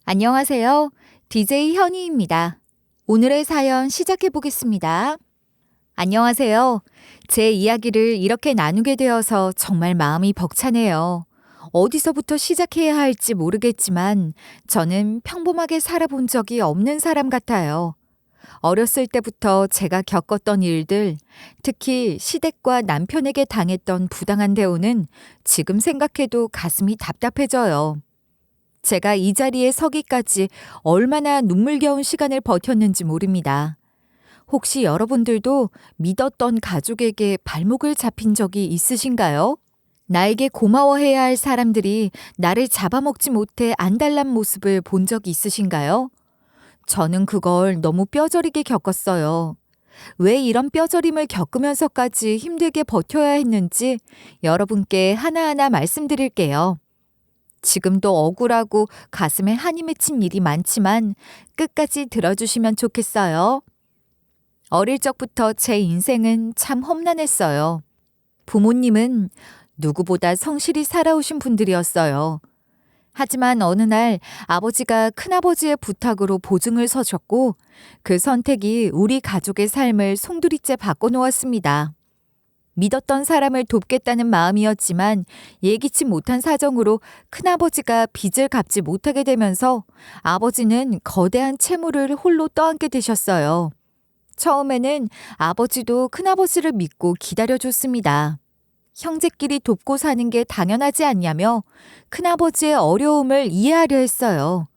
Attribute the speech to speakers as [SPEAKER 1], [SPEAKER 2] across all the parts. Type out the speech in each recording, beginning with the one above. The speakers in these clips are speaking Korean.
[SPEAKER 1] 안녕하세요. DJ 현희입니다. 오늘의 사연 시작해 보겠습니다. 안녕하세요. 제 이야기를 이렇게 나누게 되어서 정말 마음이 벅차네요. 어디서부터 시작해야 할지 모르겠지만 저는 평범하게 살아본 적이 없는 사람 같아요. 어렸을 때부터 제가 겪었던 일들, 특히 시댁과 남편에게 당했던 부당한 대우는 지금 생각해도 가슴이 답답해져요. 제가 이 자리에 서기까지 얼마나 눈물겨운 시간을 버텼는지 모릅니다. 혹시 여러분들도 믿었던 가족에게 발목을 잡힌 적이 있으신가요? 나에게 고마워해야 할 사람들이 나를 잡아먹지 못해 안달난 모습을 본 적이 있으신가요? 저는 그걸 너무 뼈저리게 겪었어요. 왜 이런 뼈저림을 겪으면서까지 힘들게 버텨야 했는지 여러분께 하나하나 말씀드릴게요. 지금도 억울하고 가슴에 한이 맺힌 일이 많지만 끝까지 들어주시면 좋겠어요. 어릴 적부터 제 인생은 참 험난했어요. 부모님은 누구보다 성실히 살아오신 분들이었어요. 하지만 어느 날 아버지가 큰아버지의 부탁으로 보증을 서셨고 그 선택이 우리 가족의 삶을 송두리째 바꿔놓았습니다. 믿었던 사람을 돕겠다는 마음이었지만 예기치 못한 사정으로 큰아버지가 빚을 갚지 못하게 되면서 아버지는 거대한 채무를 홀로 떠안게 되셨어요. 처음에는 아버지도 큰아버지를 믿고 기다려줬습니다. 형제끼리 돕고 사는 게 당연하지 않냐며 큰아버지의 어려움을 이해하려 했어요.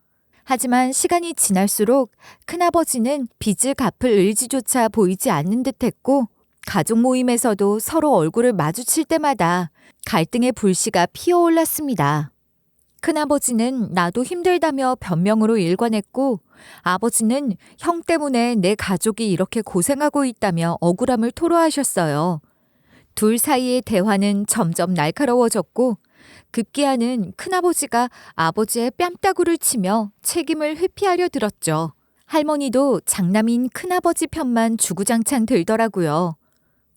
[SPEAKER 1] 하지만 시간이 지날수록 큰아버지는 빚을 갚을 의지조차 보이지 않는 듯했고 가족 모임에서도 서로 얼굴을 마주칠 때마다 갈등의 불씨가 피어올랐습니다. 큰아버지는 나도 힘들다며 변명으로 일관했고 아버지는 형 때문에 내 가족이 이렇게 고생하고 있다며 억울함을 토로하셨어요. 둘 사이의 대화는 점점 날카로워졌고 급기야는 큰아버지가 아버지의 뺨따구를 치며 책임을 회피하려 들었죠. 할머니도 장남인 큰아버지 편만 주구장창 들더라고요.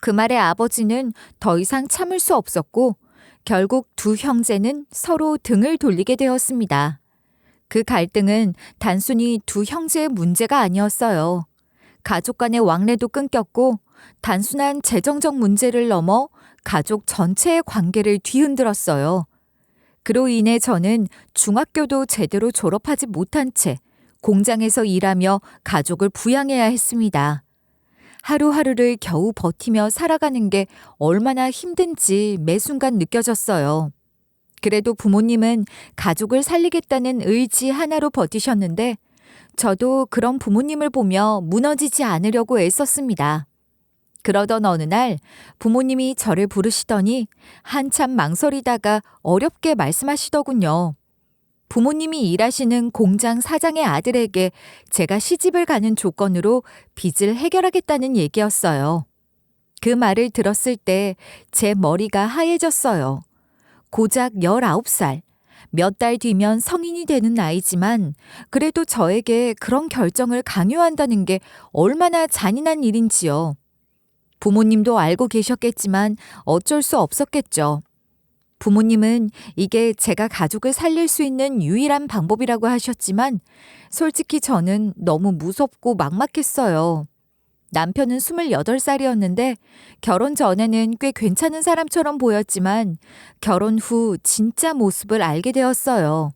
[SPEAKER 1] 그 말에 아버지는 더 이상 참을 수 없었고 결국 두 형제는 서로 등을 돌리게 되었습니다. 그 갈등은 단순히 두 형제의 문제가 아니었어요. 가족 간의 왕래도 끊겼고 단순한 재정적 문제를 넘어 가족 전체의 관계를 뒤흔들었어요. 그로 인해 저는 중학교도 제대로 졸업하지 못한 채 공장에서 일하며 가족을 부양해야 했습니다. 하루하루를 겨우 버티며 살아가는 게 얼마나 힘든지 매 순간 느껴졌어요. 그래도 부모님은 가족을 살리겠다는 의지 하나로 버티셨는데 저도 그런 부모님을 보며 무너지지 않으려고 애썼습니다. 그러던 어느 날 부모님이 저를 부르시더니 한참 망설이다가 어렵게 말씀하시더군요. 부모님이 일하시는 공장 사장의 아들에게 제가 시집을 가는 조건으로 빚을 해결하겠다는 얘기였어요. 그 말을 들었을 때 제 머리가 하얘졌어요. 고작 19살, 몇 달 뒤면 성인이 되는 나이지만 그래도 저에게 그런 결정을 강요한다는 게 얼마나 잔인한 일인지요. 부모님도 알고 계셨겠지만 어쩔 수 없었겠죠. 부모님은 이게 제가 가족을 살릴 수 있는 유일한 방법이라고 하셨지만 솔직히 저는 너무 무섭고 막막했어요. 남편은 28살이었는데 결혼 전에는 꽤 괜찮은 사람처럼 보였지만 결혼 후 진짜 모습을 알게 되었어요.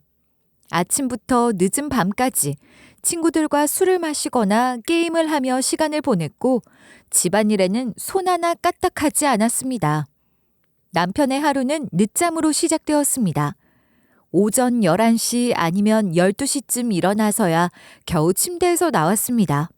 [SPEAKER 1] 아침부터 늦은 밤까지 친구들과 술을 마시거나 게임을 하며 시간을 보냈고 집안일에는 손 하나 까딱하지 않았습니다. 남편의 하루는 늦잠으로 시작되었습니다. 오전 11시 아니면 12시쯤 일어나서야 겨우 침대에서 나왔습니다.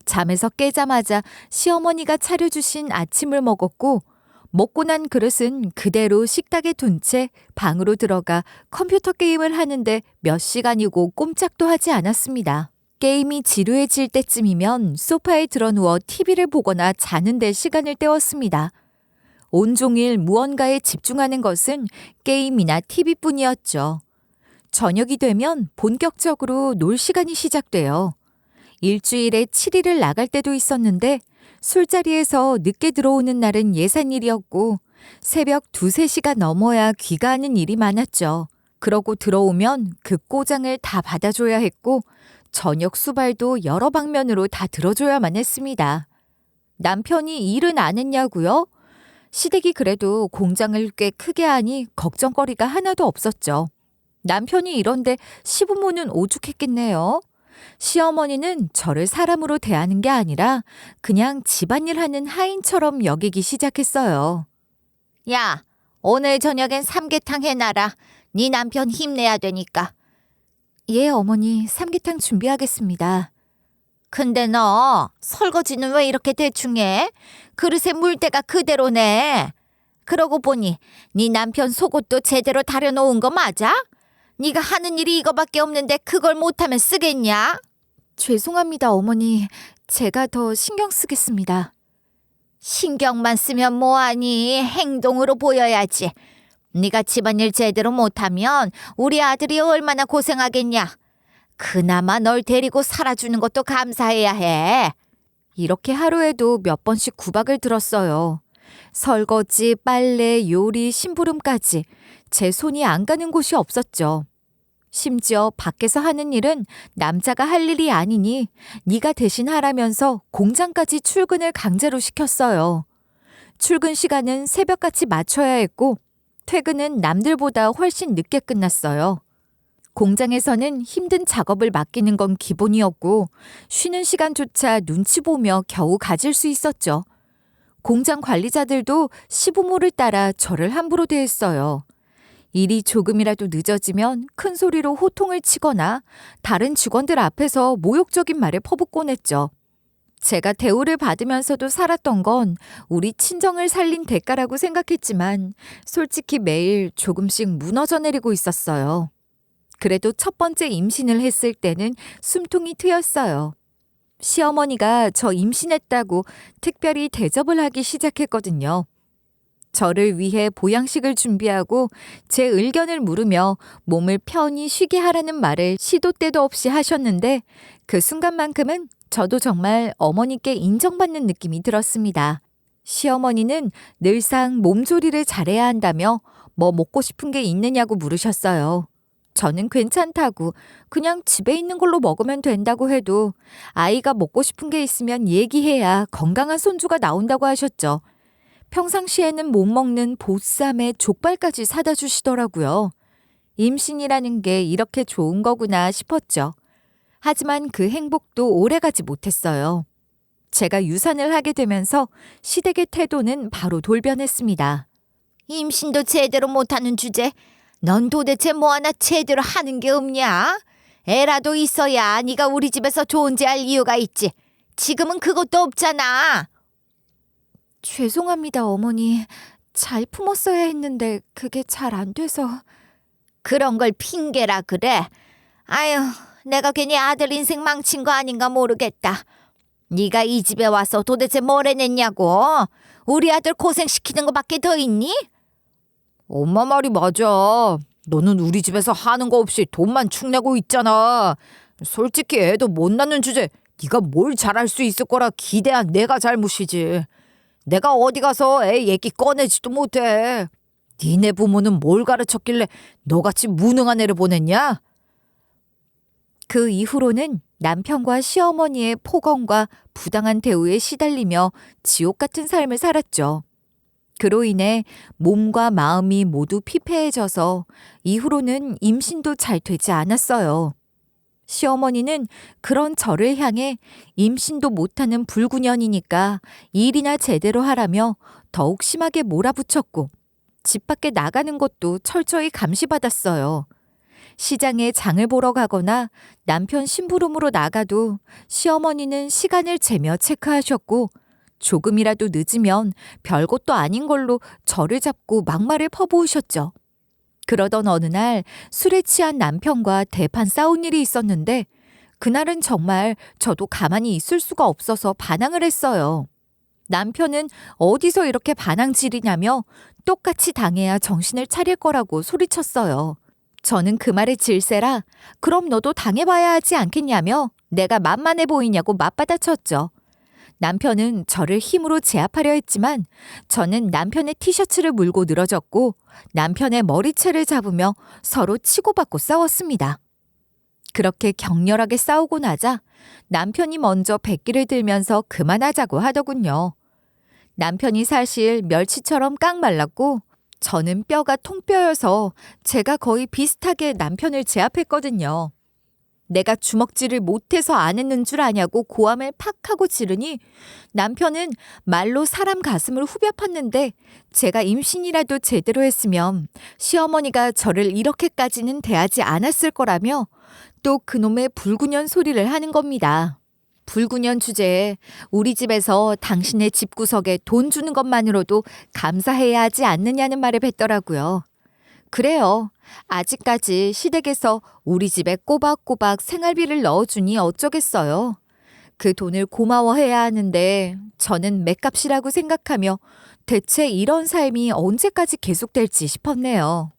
[SPEAKER 1] 잠에서 깨자마자 시어머니가 차려주신 아침을 먹었고 먹고 난 그릇은 그대로 식탁에 둔 채 방으로 들어가 컴퓨터 게임을 하는데 몇 시간이고 꼼짝도 하지 않았습니다. 게임이 지루해질 때쯤이면 소파에 드러누워 TV를 보거나 자는 데 시간을 때웠습니다. 온종일 무언가에 집중하는 것은 게임이나 TV뿐이었죠. 저녁이 되면 본격적으로 놀 시간이 시작돼요. 일주일에 7일을 나갈 때도 있었는데 술자리에서 늦게 들어오는 날은 예산일이었고 새벽 2, 3시가 넘어야 귀가하는 일이 많았죠. 그러고 들어오면 그 꼬장을 다 받아줘야 했고 저녁 수발도 여러 방면으로 다 들어줘야만 했습니다. 남편이 일은 안 했냐고요? 시댁이 그래도 공장을 꽤 크게 하니 걱정거리가 하나도 없었죠. 남편이 이런데 시부모는 오죽했겠네요. 시어머니는 저를 사람으로 대하는 게 아니라 그냥 집안일 하는 하인처럼 여기기 시작했어요. 야, 오늘 저녁엔 삼계탕 해놔라. 네 남편 힘내야 되니까. 예, 어머니, 삼계탕 준비하겠습니다. 근데 너 설거지는 왜 이렇게 대충 해? 그릇에 물때가 그대로네. 그러고 보니 네 남편 속옷도 제대로 다려놓은 거 맞아? 네가 하는 일이 이거밖에 없는데 그걸 못하면 쓰겠냐? 죄송합니다, 어머니. 제가 더 신경 쓰겠습니다. 신경만 쓰면 뭐하니? 행동으로 보여야지. 네가 집안일 제대로 못하면 우리 아들이 얼마나 고생하겠냐. 그나마 널 데리고 살아주는 것도 감사해야 해. 이렇게 하루에도 몇 번씩 구박을 들었어요. 설거지, 빨래, 요리, 심부름까지 제 손이 안 가는 곳이 없었죠. 심지어 밖에서 하는 일은 남자가 할 일이 아니니 네가 대신 하라면서 공장까지 출근을 강제로 시켰어요. 출근 시간은 새벽같이 맞춰야 했고 퇴근은 남들보다 훨씬 늦게 끝났어요. 공장에서는 힘든 작업을 맡기는 건 기본이었고 쉬는 시간조차 눈치 보며 겨우 가질 수 있었죠. 공장 관리자들도 시부모를 따라 저를 함부로 대했어요. 일이 조금이라도 늦어지면 큰 소리로 호통을 치거나 다른 직원들 앞에서 모욕적인 말을 퍼붓곤 했죠. 제가 대우를 받으면서도 살았던 건 우리 친정을 살린 대가라고 생각했지만 솔직히 매일 조금씩 무너져 내리고 있었어요. 그래도 첫 번째 임신을 했을 때는 숨통이 트였어요. 시어머니가 저 임신했다고 특별히 대접을 하기 시작했거든요. 저를 위해 보양식을 준비하고 제 의견을 물으며 몸을 편히 쉬게 하라는 말을 시도 때도 없이 하셨는데 그 순간만큼은 저도 정말 어머니께 인정받는 느낌이 들었습니다. 시어머니는 늘상 몸조리를 잘해야 한다며 뭐 먹고 싶은 게 있느냐고 물으셨어요. 저는 괜찮다고 그냥 집에 있는 걸로 먹으면 된다고 해도 아이가 먹고 싶은 게 있으면 얘기해야 건강한 손주가 나온다고 하셨죠. 평상시에는 못 먹는 보쌈에 족발까지 사다 주시더라고요. 임신이라는 게 이렇게 좋은 거구나 싶었죠. 하지만 그 행복도 오래가지 못했어요. 제가 유산을 하게 되면서 시댁의 태도는 바로 돌변했습니다. 임신도 제대로 못하는 주제. 넌 도대체 뭐 하나 제대로 하는 게 없냐? 애라도 있어야 네가 우리 집에서 존재할 이유가 있지. 지금은 그것도 없잖아. 죄송합니다, 어머니. 잘 품었어야 했는데 그게 잘 안 돼서. 그런 걸 핑계라 그래? 아유, 내가 괜히 아들 인생 망친 거 아닌가 모르겠다. 네가 이 집에 와서 도대체 뭘 해냈냐고? 우리 아들 고생시키는 거밖에 더 있니? 엄마 말이 맞아. 너는 우리 집에서 하는 거 없이 돈만 축내고 있잖아. 솔직히 애도 못 낳는 주제 네가 뭘 잘할 수 있을 거라 기대한 내가 잘못이지. 내가 어디 가서 애 얘기 꺼내지도 못해. 니네 부모는 뭘 가르쳤길래 너같이 무능한 애를 보냈냐? 그 이후로는 남편과 시어머니의 폭언과 부당한 대우에 시달리며 지옥 같은 삶을 살았죠. 그로 인해 몸과 마음이 모두 피폐해져서 이후로는 임신도 잘 되지 않았어요. 시어머니는 그런 저를 향해 임신도 못하는 불구년이니까 일이나 제대로 하라며 더욱 심하게 몰아붙였고 집 밖에 나가는 것도 철저히 감시받았어요. 시장에 장을 보러 가거나 남편 심부름으로 나가도 시어머니는 시간을 재며 체크하셨고 조금이라도 늦으면 별것도 아닌 걸로 저를 잡고 막말을 퍼부으셨죠. 그러던 어느 날 술에 취한 남편과 대판 싸운 일이 있었는데 그날은 정말 저도 가만히 있을 수가 없어서 반항을 했어요. 남편은 어디서 이렇게 반항질이냐며 똑같이 당해야 정신을 차릴 거라고 소리쳤어요. 저는 그 말에 질세라 그럼 너도 당해봐야 하지 않겠냐며 내가 만만해 보이냐고 맞받아쳤죠. 남편은 저를 힘으로 제압하려 했지만 저는 남편의 티셔츠를 물고 늘어졌고 남편의 머리채를 잡으며 서로 치고받고 싸웠습니다. 그렇게 격렬하게 싸우고 나자 남편이 먼저 백기를 들면서 그만하자고 하더군요. 남편이 사실 멸치처럼 깡 말랐고 저는 뼈가 통뼈여서 제가 거의 비슷하게 남편을 제압했거든요. 내가 주먹질을 못해서 안 했는 줄 아냐고 고함을 팍 하고 지르니 남편은 말로 사람 가슴을 후벼 팠는데 제가 임신이라도 제대로 했으면 시어머니가 저를 이렇게까지는 대하지 않았을 거라며 또 그놈의 불구년 소리를 하는 겁니다. 불구년 주제에 우리 집에서 당신의 집구석에 돈 주는 것만으로도 감사해야 하지 않느냐는 말을 뱉더라고요. 그래요. 아직까지 시댁에서 우리 집에 꼬박꼬박 생활비를 넣어주니 어쩌겠어요. 그 돈을 고마워해야 하는데 저는 맷값이라고 생각하며 대체 이런 삶이 언제까지 계속될지 싶었네요.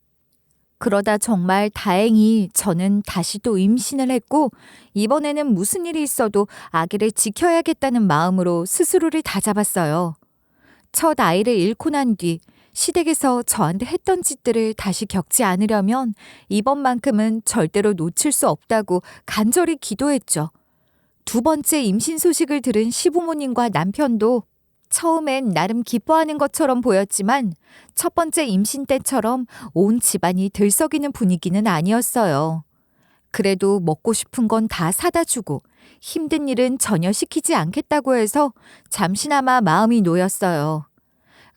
[SPEAKER 1] 그러다 정말 다행히 저는 다시 또 임신을 했고 이번에는 무슨 일이 있어도 아기를 지켜야겠다는 마음으로 스스로를 다잡았어요. 첫 아이를 잃고 난 뒤 시댁에서 저한테 했던 짓들을 다시 겪지 않으려면 이번만큼은 절대로 놓칠 수 없다고 간절히 기도했죠. 두 번째 임신 소식을 들은 시부모님과 남편도 처음엔 나름 기뻐하는 것처럼 보였지만 첫 번째 임신 때처럼 온 집안이 들썩이는 분위기는 아니었어요. 그래도 먹고 싶은 건 다 사다 주고 힘든 일은 전혀 시키지 않겠다고 해서 잠시나마 마음이 놓였어요.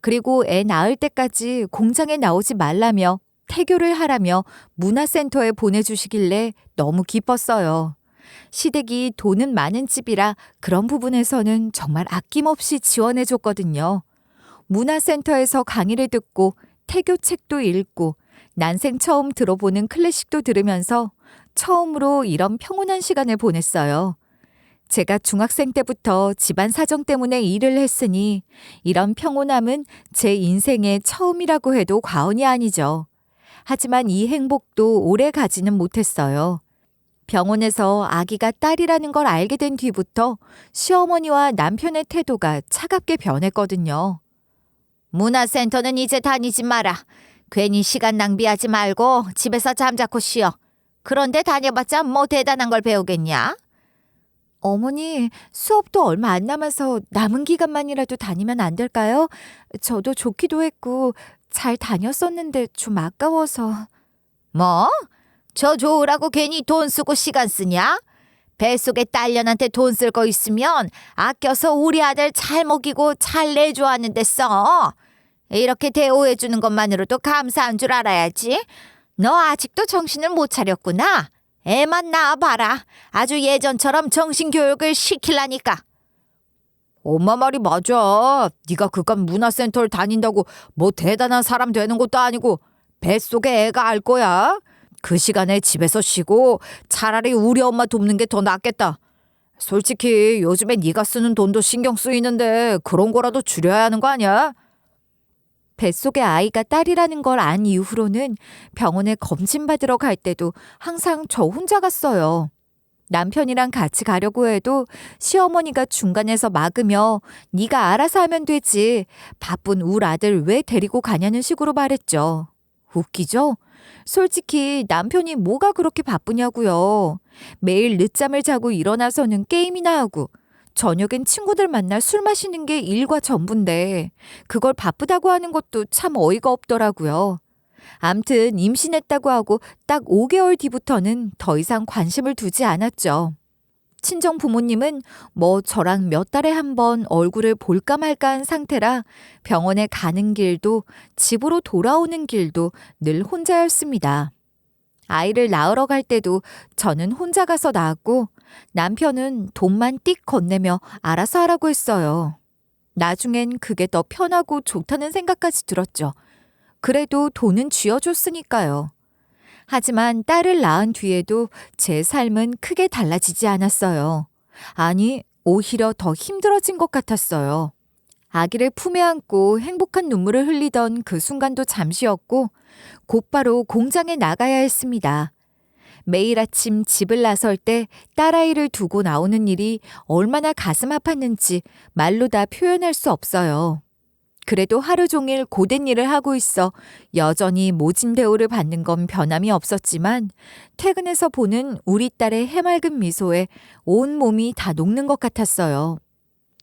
[SPEAKER 1] 그리고 애 낳을 때까지 공장에 나오지 말라며 태교를 하라며 문화센터에 보내주시길래 너무 기뻤어요. 시댁이 돈은 많은 집이라 그런 부분에서는 정말 아낌없이 지원해줬거든요. 문화센터에서 강의를 듣고 태교책도 읽고 난생 처음 들어보는 클래식도 들으면서 처음으로 이런 평온한 시간을 보냈어요. 제가 중학생 때부터 집안 사정 때문에 일을 했으니 이런 평온함은 제 인생의 처음이라고 해도 과언이 아니죠. 하지만 이 행복도 오래 가지는 못했어요. 병원에서 아기가 딸이라는 걸 알게 된 뒤부터 시어머니와 남편의 태도가 차갑게 변했거든요. 문화센터는 이제 다니지 마라. 괜히 시간 낭비하지 말고 집에서 잠자코 쉬어. 그런데 다녀봤자 뭐 대단한 걸 배우겠냐? 어머니, 수업도 얼마 안 남아서 남은 기간만이라도 다니면 안 될까요? 저도 좋기도 했고 잘 다녔었는데 좀 아까워서. 뭐? 저 좋으라고 괜히 돈 쓰고 시간 쓰냐? 뱃속에 딸년한테 돈 쓸 거 있으면 아껴서 우리 아들 잘 먹이고 잘 내줘하는데 써. 이렇게 대우해주는 것만으로도 감사한 줄 알아야지. 너 아직도 정신을 못 차렸구나. 애만 낳아봐라. 아주 예전처럼 정신교육을 시키려니까. 엄마 말이 맞아. 네가 그깟 문화센터를 다닌다고 뭐 대단한 사람 되는 것도 아니고 뱃속에 애가 알 거야. 그 시간에 집에서 쉬고 차라리 우리 엄마 돕는 게 더 낫겠다. 솔직히 요즘에 네가 쓰는 돈도 신경 쓰이는데 그런 거라도 줄여야 하는 거 아니야? 뱃속에 아이가 딸이라는 걸 안 이후로는 병원에 검진 받으러 갈 때도 항상 저 혼자 갔어요. 남편이랑 같이 가려고 해도 시어머니가 중간에서 막으며 네가 알아서 하면 되지. 바쁜 울 아들 왜 데리고 가냐는 식으로 말했죠. 웃기죠? 솔직히 남편이 뭐가 그렇게 바쁘냐고요. 매일 늦잠을 자고 일어나서는 게임이나 하고 저녁엔 친구들 만나 술 마시는 게 일과 전부인데 그걸 바쁘다고 하는 것도 참 어이가 없더라고요. 암튼 임신했다고 하고 딱 5개월 뒤부터는 더 이상 관심을 두지 않았죠. 친정 부모님은 뭐 저랑 몇 달에 한 번 얼굴을 볼까 말까 한 상태라 병원에 가는 길도 집으로 돌아오는 길도 늘 혼자였습니다. 아이를 낳으러 갈 때도 저는 혼자 가서 낳았고 남편은 돈만 띡 건네며 알아서 하라고 했어요. 나중엔 그게 더 편하고 좋다는 생각까지 들었죠. 그래도 돈은 쥐어줬으니까요. 하지만 딸을 낳은 뒤에도 제 삶은 크게 달라지지 않았어요. 아니, 오히려 더 힘들어진 것 같았어요. 아기를 품에 안고 행복한 눈물을 흘리던 그 순간도 잠시였고 곧바로 공장에 나가야 했습니다. 매일 아침 집을 나설 때 딸아이를 두고 나오는 일이 얼마나 가슴 아팠는지 말로 다 표현할 수 없어요. 그래도 하루 종일 고된 일을 하고 있어 여전히 모진 대우를 받는 건 변함이 없었지만 퇴근해서 보는 우리 딸의 해맑은 미소에 온 몸이 다 녹는 것 같았어요.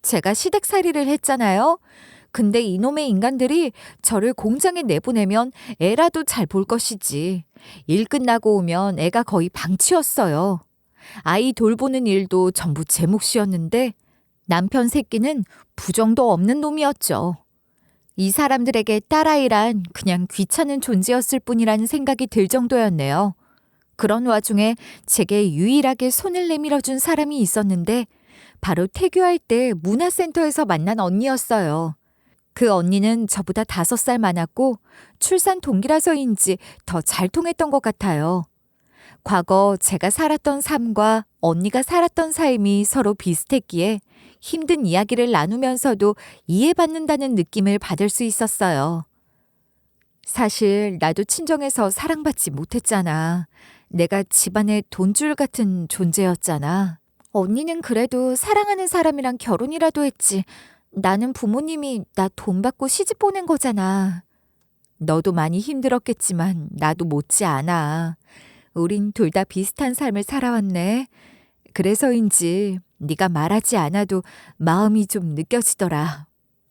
[SPEAKER 1] 제가 시댁살이를 했잖아요. 근데 이놈의 인간들이 저를 공장에 내보내면 애라도 잘 볼 것이지. 일 끝나고 오면 애가 거의 방치였어요. 아이 돌보는 일도 전부 제 몫이었는데 남편 새끼는 부정도 없는 놈이었죠. 이 사람들에게 딸아이란 그냥 귀찮은 존재였을 뿐이라는 생각이 들 정도였네요. 그런 와중에 제게 유일하게 손을 내밀어준 사람이 있었는데 바로 태교할 때 문화센터에서 만난 언니였어요. 그 언니는 저보다 5살 많았고 출산 동기라서인지 더 잘 통했던 것 같아요. 과거 제가 살았던 삶과 언니가 살았던 삶이 서로 비슷했기에 힘든 이야기를 나누면서도 이해받는다는 느낌을 받을 수 있었어요. 사실 나도 친정에서 사랑받지 못했잖아. 내가 집안의 돈줄 같은 존재였잖아. 언니는 그래도 사랑하는 사람이랑 결혼이라도 했지. 나는 부모님이 나 돈 받고 시집 보낸 거잖아. 너도 많이 힘들었겠지만 나도 못지 않아. 우린 둘 다 비슷한 삶을 살아왔네. 그래서인지 네가 말하지 않아도 마음이 좀 느껴지더라.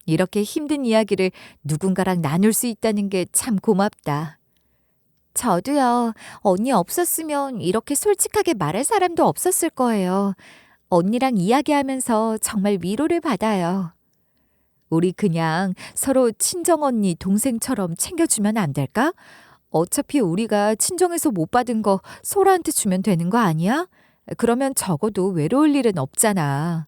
[SPEAKER 1] 이렇게 힘든 이야기를 누군가랑 나눌 수 있다는 게 참 고맙다. 저도요. 언니 없었으면 이렇게 솔직하게 말할 사람도 없었을 거예요. 언니랑 이야기하면서 정말 위로를 받아요. 우리 그냥 서로 친정언니 동생처럼 챙겨주면 안 될까? 어차피 우리가 친정에서 못 받은 거 소라한테 주면 되는 거 아니야? 그러면 적어도 외로울 일은 없잖아.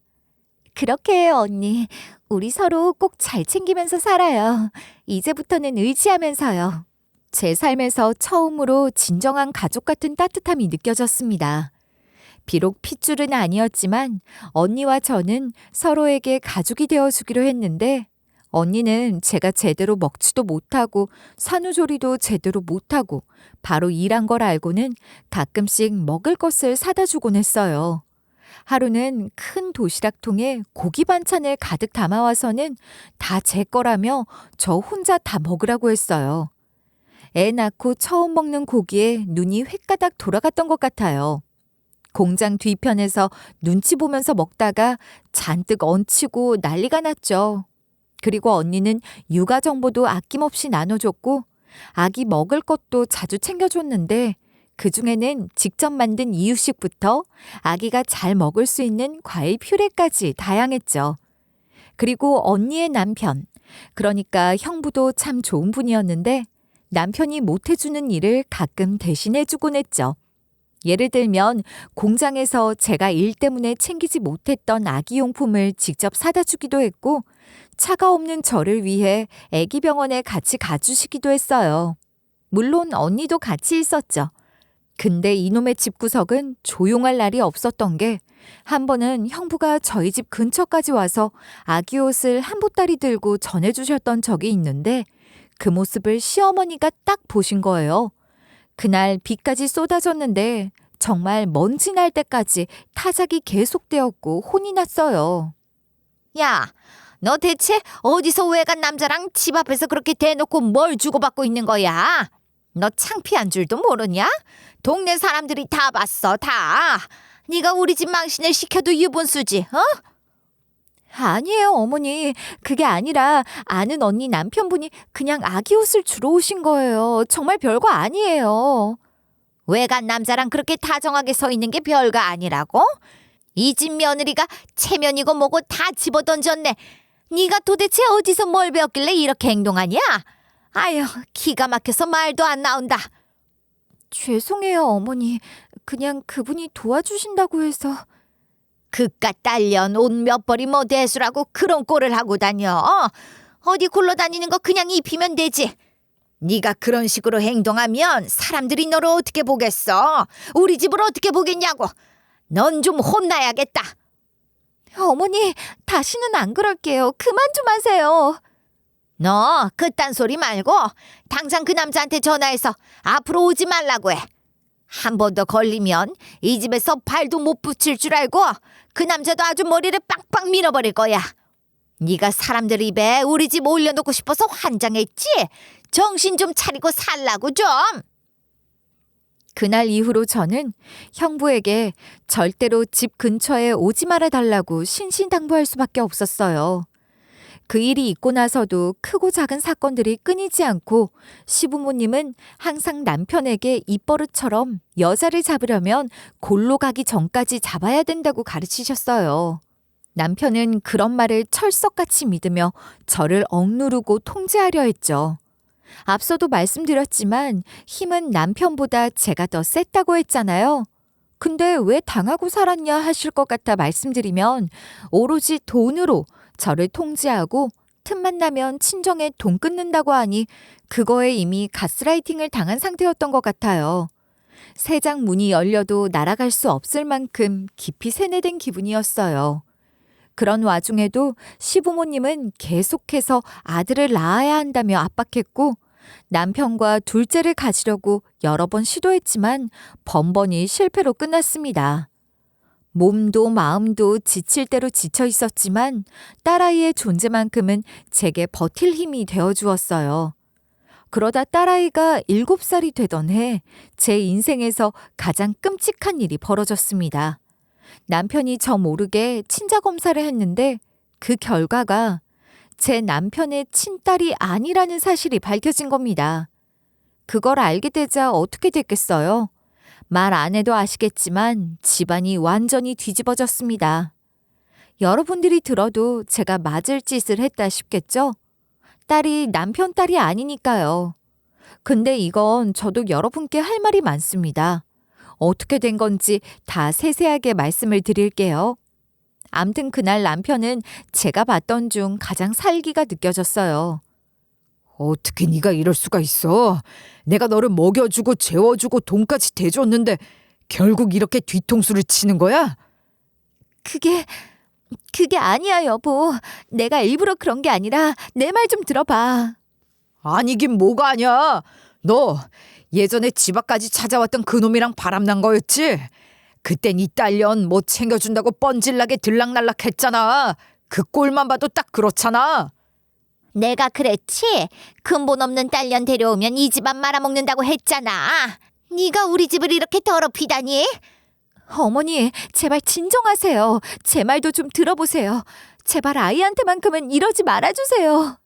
[SPEAKER 1] 그렇게 해요, 언니. 우리 서로 꼭 잘 챙기면서 살아요. 이제부터는 의지하면서요. 제 삶에서 처음으로 진정한 가족 같은 따뜻함이 느껴졌습니다. 비록 핏줄은 아니었지만 언니와 저는 서로에게 가족이 되어주기로 했는데 언니는 제가 제대로 먹지도 못하고 산후조리도 제대로 못하고 바로 일한 걸 알고는 가끔씩 먹을 것을 사다 주곤 했어요. 하루는 큰 도시락통에 고기 반찬을 가득 담아와서는 다 제 거라며 저 혼자 다 먹으라고 했어요. 애 낳고 처음 먹는 고기에 눈이 횟가닥 돌아갔던 것 같아요. 공장 뒤편에서 눈치 보면서 먹다가 잔뜩 얹히고 난리가 났죠. 그리고 언니는 육아 정보도 아낌없이 나눠줬고 아기 먹을 것도 자주 챙겨줬는데 그중에는 직접 만든 이유식부터 아기가 잘 먹을 수 있는 과일 퓨레까지 다양했죠. 그리고 언니의 남편, 그러니까 형부도 참 좋은 분이었는데 남편이 못해주는 일을 가끔 대신해주곤 했죠. 예를 들면 공장에서 제가 일 때문에 챙기지 못했던 아기용품을 직접 사다 주기도 했고 차가 없는 저를 위해 아기 병원에 같이 가주시기도 했어요. 물론 언니도 같이 있었죠. 근데 이놈의 집구석은 조용할 날이 없었던 게 한 번은 형부가 저희 집 근처까지 와서 아기 옷을 한 보따리 들고 전해주셨던 적이 있는데 그 모습을 시어머니가 딱 보신 거예요. 그날 비까지 쏟아졌는데 정말 먼지 날 때까지 타작이 계속되었고 혼이 났어요.
[SPEAKER 2] 야, 너 대체 어디서 외간 남자랑 집 앞에서 그렇게 대놓고 뭘 주고받고 있는 거야? 너 창피한 줄도 모르냐? 동네 사람들이 다 봤어, 다. 네가 우리 집 망신을 시켜도 유분수지, 어?
[SPEAKER 1] 아니에요, 어머니. 그게 아니라 아는 언니 남편분이 그냥 아기 옷을 주러 오신 거예요. 정말 별거 아니에요.
[SPEAKER 2] 외간 남자랑 그렇게 다정하게 서 있는 게 별거 아니라고? 이 집 며느리가 체면이고 뭐고 다 집어던졌네. 네가 도대체 어디서 뭘 배웠길래 이렇게 행동하냐? 아유, 기가 막혀서 말도 안 나온다.
[SPEAKER 1] 죄송해요, 어머니. 그냥 그분이 도와주신다고 해서.
[SPEAKER 2] 그깟 딸년 옷 몇 벌이 뭐 대수라고 그런 꼴을 하고 다녀. 어디 굴러다니는 거 그냥 입히면 되지. 네가 그런 식으로 행동하면 사람들이 너를 어떻게 보겠어? 우리 집을 어떻게 보겠냐고. 넌 좀 혼나야겠다.
[SPEAKER 1] 어머니, 다시는 안 그럴게요. 그만 좀 하세요.
[SPEAKER 2] 너 그딴 소리 말고 당장 그 남자한테 전화해서 앞으로 오지 말라고 해. 한 번 더 걸리면 이 집에서 발도 못 붙일 줄 알고 그 남자도 아주 머리를 빵빵 밀어버릴 거야. 네가 사람들 입에 우리 집 올려놓고 싶어서 환장했지? 정신 좀 차리고 살라고 좀.
[SPEAKER 1] 그날 이후로 저는 형부에게 절대로 집 근처에 오지 말아 달라고 신신당부할 수밖에 없었어요. 그 일이 있고 나서도 크고 작은 사건들이 끊이지 않고 시부모님은 항상 남편에게 입버릇처럼 여자를 잡으려면 골로 가기 전까지 잡아야 된다고 가르치셨어요. 남편은 그런 말을 철석같이 믿으며 저를 억누르고 통제하려 했죠. 앞서도 말씀드렸지만 힘은 남편보다 제가 더 셌다고 했잖아요. 근데 왜 당하고 살았냐 하실 것 같아 말씀드리면 오로지 돈으로 저를 통제하고 틈만 나면 친정에 돈 끊는다고 하니 그거에 이미 가스라이팅을 당한 상태였던 것 같아요. 새장 문이 열려도 날아갈 수 없을 만큼 깊이 세뇌된 기분이었어요. 그런 와중에도 시부모님은 계속해서 아들을 낳아야 한다며 압박했고 남편과 둘째를 가지려고 여러 번 시도했지만 번번이 실패로 끝났습니다. 몸도 마음도 지칠 대로 지쳐 있었지만 딸아이의 존재만큼은 제게 버틸 힘이 되어주었어요. 그러다 딸아이가 7살이 되던 해 제 인생에서 가장 끔찍한 일이 벌어졌습니다. 남편이 저 모르게 친자 검사를 했는데 그 결과가 제 남편의 친딸이 아니라는 사실이 밝혀진 겁니다. 그걸 알게 되자 어떻게 됐겠어요? 말 안 해도 아시겠지만 집안이 완전히 뒤집어졌습니다. 여러분들이 들어도 제가 맞을 짓을 했다 싶겠죠? 딸이 남편 딸이 아니니까요. 근데 이건 저도 여러분께 할 말이 많습니다. 어떻게 된 건지 다 세세하게 말씀을 드릴게요. 암튼 그날 남편은 제가 봤던 중 가장 살기가 느껴졌어요.
[SPEAKER 3] 어떻게 네가 이럴 수가 있어? 내가 너를 먹여주고 재워주고 돈까지 대줬는데 결국 이렇게 뒤통수를 치는 거야?
[SPEAKER 1] 그게 아니야, 여보. 내가 일부러 그런 게 아니라 내 말 좀 들어봐.
[SPEAKER 3] 아니긴 뭐가 아니야. 너 예전에 집 앞까지 찾아왔던 그놈이랑 바람난 거였지? 그땐 이 딸년 못 챙겨준다고 뻔질나게 들락날락 했잖아. 그 꼴만 봐도 딱 그렇잖아.
[SPEAKER 2] 내가 그랬지? 근본 없는 딸년 데려오면 이 집안 말아먹는다고 했잖아. 네가 우리 집을 이렇게 더럽히다니?
[SPEAKER 1] 어머니, 제발 진정하세요. 제 말도 좀 들어보세요. 제발 아이한테만큼은 이러지 말아주세요.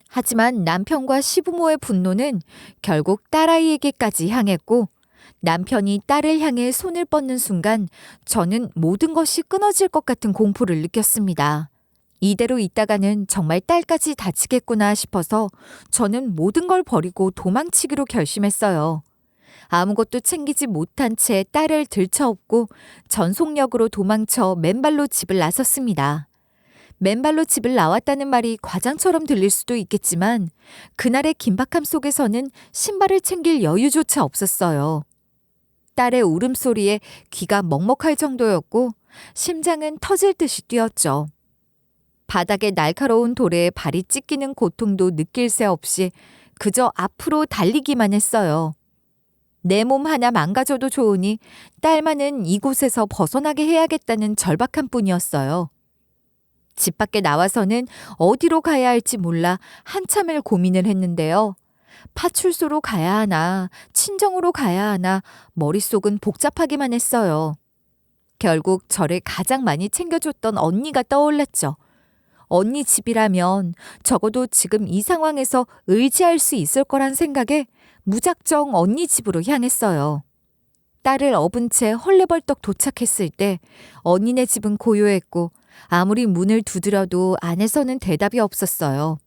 [SPEAKER 1] 하지만 남편과 시부모의 분노는 결국 딸아이에게까지 향했고 남편이 딸을 향해 손을 뻗는 순간 저는 모든 것이 끊어질 것 같은 공포를 느꼈습니다. 이대로 있다가는 정말 딸까지 다치겠구나 싶어서 저는 모든 걸 버리고 도망치기로 결심했어요. 아무것도 챙기지 못한 채 딸을 들쳐업고 전속력으로 도망쳐 맨발로 집을 나섰습니다. 맨발로 집을 나왔다는 말이 과장처럼 들릴 수도 있겠지만 그날의 긴박함 속에서는 신발을 챙길 여유조차 없었어요. 딸의 울음소리에 귀가 먹먹할 정도였고 심장은 터질 듯이 뛰었죠. 바닥에 날카로운 돌에 발이 찢기는 고통도 느낄 새 없이 그저 앞으로 달리기만 했어요. 내 몸 하나 망가져도 좋으니 딸만은 이곳에서 벗어나게 해야겠다는 절박한 뿐이었어요. 집 밖에 나와서는 어디로 가야 할지 몰라 한참을 고민을 했는데요. 파출소로 가야 하나, 친정으로 가야 하나, 머릿속은 복잡하기만 했어요. 결국 저를 가장 많이 챙겨줬던 언니가 떠올랐죠. 언니 집이라면 적어도 지금 이 상황에서 의지할 수 있을 거란 생각에 무작정 언니 집으로 향했어요. 딸을 업은 채 헐레벌떡 도착했을 때 언니네 집은 고요했고 아무리 문을 두드려도 안에서는 대답이 없었어요.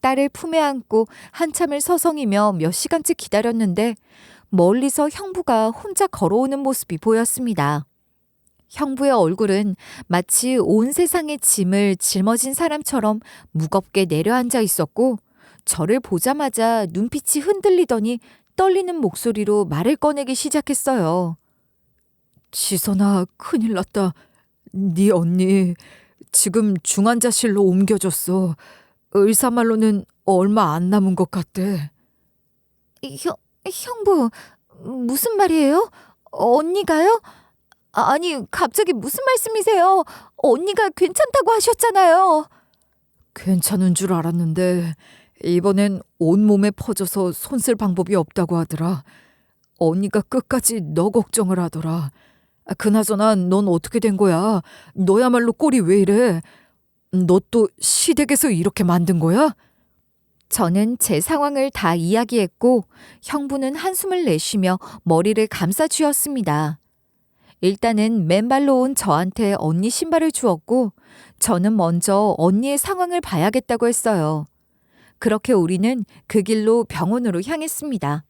[SPEAKER 1] 딸을 품에 안고 한참을 서성이며 몇 시간째 기다렸는데 멀리서 형부가 혼자 걸어오는 모습이 보였습니다. 형부의 얼굴은 마치 온 세상의 짐을 짊어진 사람처럼 무겁게 내려앉아 있었고 저를 보자마자 눈빛이 흔들리더니 떨리는 목소리로 말을 꺼내기 시작했어요.
[SPEAKER 3] 지선아, 큰일 났다. 네 언니 지금 중환자실로 옮겨졌어. 의사 말로는 얼마 안 남은 것 같대.
[SPEAKER 1] 형부, 무슨 말이에요? 언니가요? 아니, 갑자기 무슨 말씀이세요? 언니가 괜찮다고 하셨잖아요.
[SPEAKER 3] 괜찮은 줄 알았는데 이번엔 온몸에 퍼져서 손쓸 방법이 없다고 하더라. 언니가 끝까지 너 걱정을 하더라. 그나저나 넌 어떻게 된 거야? 너야말로 꼴이 왜 이래? 너 또 시댁에서 이렇게 만든 거야?
[SPEAKER 1] 저는 제 상황을 다 이야기했고 형부는 한숨을 내쉬며 머리를 감싸 쥐었습니다. 일단은 맨발로 온 저한테 언니 신발을 주었고 저는 먼저 언니의 상황을 봐야겠다고 했어요. 그렇게 우리는 그 길로 병원으로 향했습니다.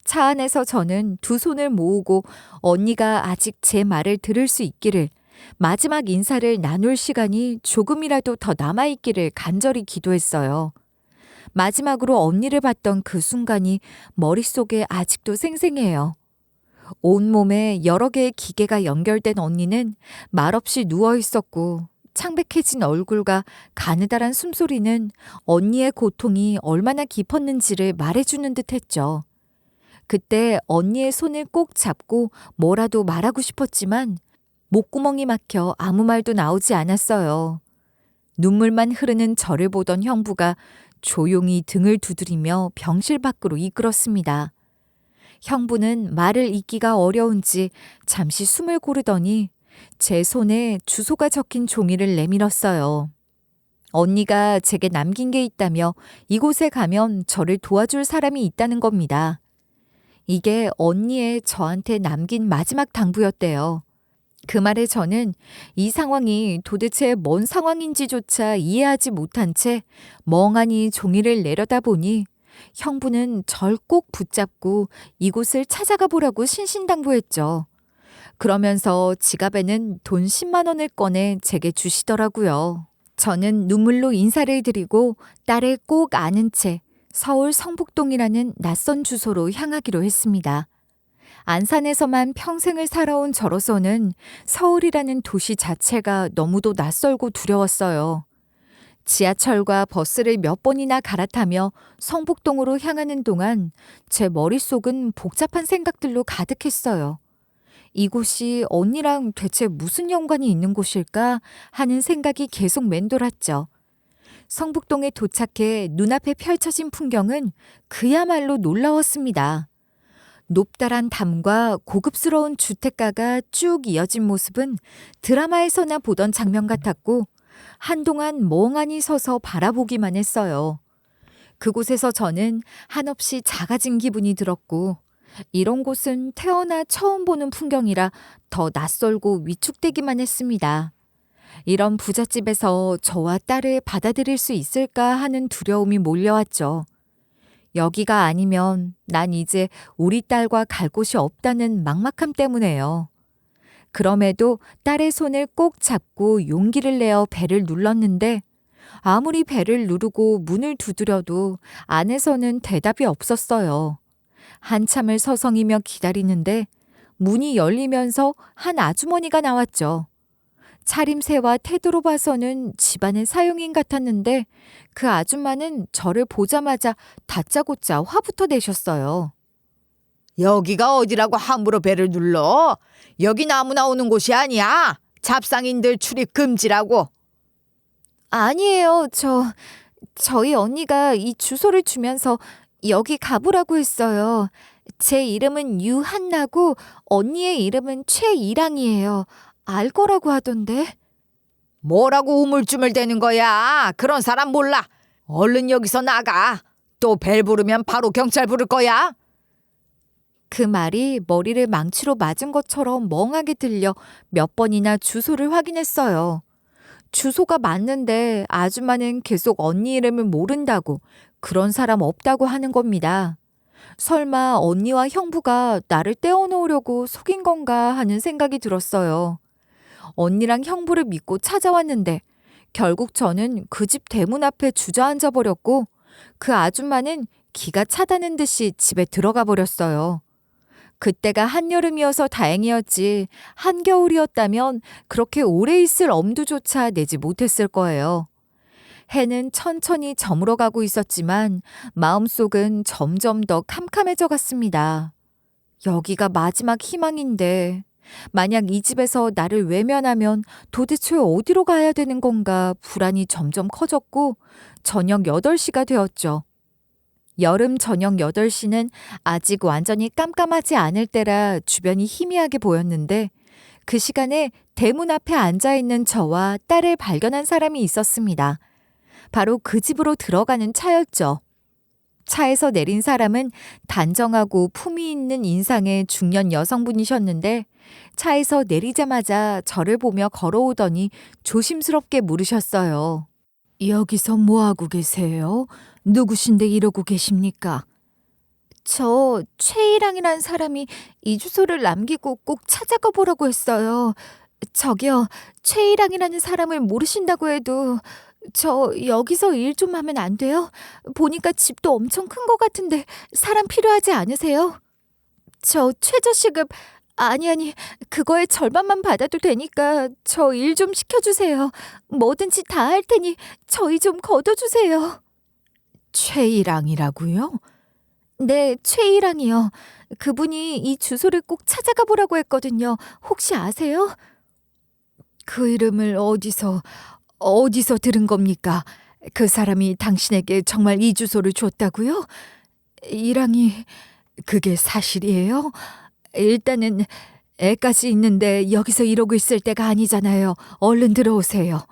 [SPEAKER 1] 차 안에서 저는 두 손을 모으고 언니가 아직 제 말을 들을 수 있기를, 마지막 인사를 나눌 시간이 조금이라도 더 남아있기를 간절히 기도했어요. 마지막으로 언니를 봤던 그 순간이 머릿속에 아직도 생생해요. 온몸에 여러 개의 기계가 연결된 언니는 말없이 누워 있었고 창백해진 얼굴과 가느다란 숨소리는 언니의 고통이 얼마나 깊었는지를 말해주는 듯했죠. 그때 언니의 손을 꼭 잡고 뭐라도 말하고 싶었지만 목구멍이 막혀 아무 말도 나오지 않았어요. 눈물만 흐르는 저를 보던 형부가 조용히 등을 두드리며 병실 밖으로 이끌었습니다. 형부는 말을 잇기가 어려운지 잠시 숨을 고르더니 제 손에 주소가 적힌 종이를 내밀었어요. 언니가 제게 남긴 게 있다며 이곳에 가면 저를 도와줄 사람이 있다는 겁니다. 이게 언니의 저한테 남긴 마지막 당부였대요. 그 말에 저는 이 상황이 도대체 뭔 상황인지조차 이해하지 못한 채 멍하니 종이를 내려다보니 형부는 절 꼭 붙잡고 이곳을 찾아가 보라고 신신당부했죠. 그러면서 지갑에는 돈 10만 원을 꺼내 제게 주시더라고요. 저는 눈물로 인사를 드리고 딸을 꼭 아는 채 서울 성북동이라는 낯선 주소로 향하기로 했습니다. 안산에서만 평생을 살아온 저로서는 서울이라는 도시 자체가 너무도 낯설고 두려웠어요. 지하철과 버스를 몇 번이나 갈아타며 성북동으로 향하는 동안 제 머릿속은 복잡한 생각들로 가득했어요. 이곳이 언니랑 대체 무슨 연관이 있는 곳일까 하는 생각이 계속 맴돌았죠. 성북동에 도착해 눈앞에 펼쳐진 풍경은 그야말로 놀라웠습니다. 높다란 담과 고급스러운 주택가가 쭉 이어진 모습은 드라마에서나 보던 장면 같았고 한동안 멍하니 서서 바라보기만 했어요. 그곳에서 저는 한없이 작아진 기분이 들었고 이런 곳은 태어나 처음 보는 풍경이라 더 낯설고 위축되기만 했습니다. 이런 부잣집에서 저와 딸을 받아들일 수 있을까 하는 두려움이 몰려왔죠. 여기가 아니면 난 이제 우리 딸과 갈 곳이 없다는 막막함 때문에요. 그럼에도 딸의 손을 꼭 잡고 용기를 내어 배를 눌렀는데 아무리 배를 누르고 문을 두드려도 안에서는 대답이 없었어요. 한참을 서성이며 기다리는데 문이 열리면서 한 아주머니가 나왔죠. 차림새와 태도로 봐서는 집안의 사용인 같았는데 그 아줌마는 저를 보자마자 다짜고짜 화부터 내셨어요.
[SPEAKER 2] 여기가 어디라고 함부로 배를 눌러? 여긴 아무나 오는 곳이 아니야. 잡상인들 출입 금지라고.
[SPEAKER 1] 아니에요. 저희 언니가 이 주소를 주면서 여기 가보라고 했어요. 제 이름은 유한나고 언니의 이름은 최이랑이에요. 알 거라고 하던데.
[SPEAKER 2] 뭐라고 우물쭈물대는 거야? 그런 사람 몰라. 얼른 여기서 나가. 또 벨 부르면 바로 경찰 부를 거야.
[SPEAKER 1] 그 말이 머리를 망치로 맞은 것처럼 멍하게 들려 몇 번이나 주소를 확인했어요. 주소가 맞는데 아줌마는 계속 언니 이름을 모른다고, 그런 사람 없다고 하는 겁니다. 설마 언니와 형부가 나를 떼어놓으려고 속인 건가 하는 생각이 들었어요. 언니랑 형부를 믿고 찾아왔는데 결국 저는 그 집 대문 앞에 주저앉아 버렸고 그 아줌마는 기가 차다는 듯이 집에 들어가 버렸어요. 그때가 한여름이어서 다행이었지 한겨울이었다면 그렇게 오래 있을 엄두조차 내지 못했을 거예요. 해는 천천히 저물어가고 있었지만 마음속은 점점 더 캄캄해져 갔습니다. 여기가 마지막 희망인데 만약 이 집에서 나를 외면하면 도대체 어디로 가야 되는 건가 불안이 점점 커졌고 저녁 8시가 되었죠. 여름 저녁 8시는 아직 완전히 깜깜하지 않을 때라 주변이 희미하게 보였는데 그 시간에 대문 앞에 앉아있는 저와 딸을 발견한 사람이 있었습니다. 바로 그 집으로 들어가는 차였죠. 차에서 내린 사람은 단정하고 품위 있는 인상의 중년 여성분이셨는데 차에서 내리자마자 저를 보며 걸어오더니 조심스럽게 물으셨어요. 여기서 뭐하고 계세요? 누구신데 이러고 계십니까? 저 최일랑이란 사람이 이 주소를 남기고 꼭 찾아가 보라고 했어요. 저기요, 최일랑이라는 사람을 모르신다고 해도 저 여기서 일 좀 하면 안 돼요? 보니까 집도 엄청 큰 것 같은데 사람 필요하지 않으세요? 저 최저시급 아니 그거의 절반만 받아도 되니까 저 일 좀 시켜주세요. 뭐든지 다 할 테니 저희 좀 걷어주세요. 최일랑이라고요? 네, 최일랑이요. 그분이 이 주소를 꼭 찾아가 보라고 했거든요. 혹시 아세요? 그 이름을 어디서 들은 겁니까? 그 사람이 당신에게 정말 이 주소를 줬다고요? 일랑이 그게 사실이에요? 일단은 애까지 있는데 여기서 이러고 있을 때가 아니잖아요. 얼른 들어오세요.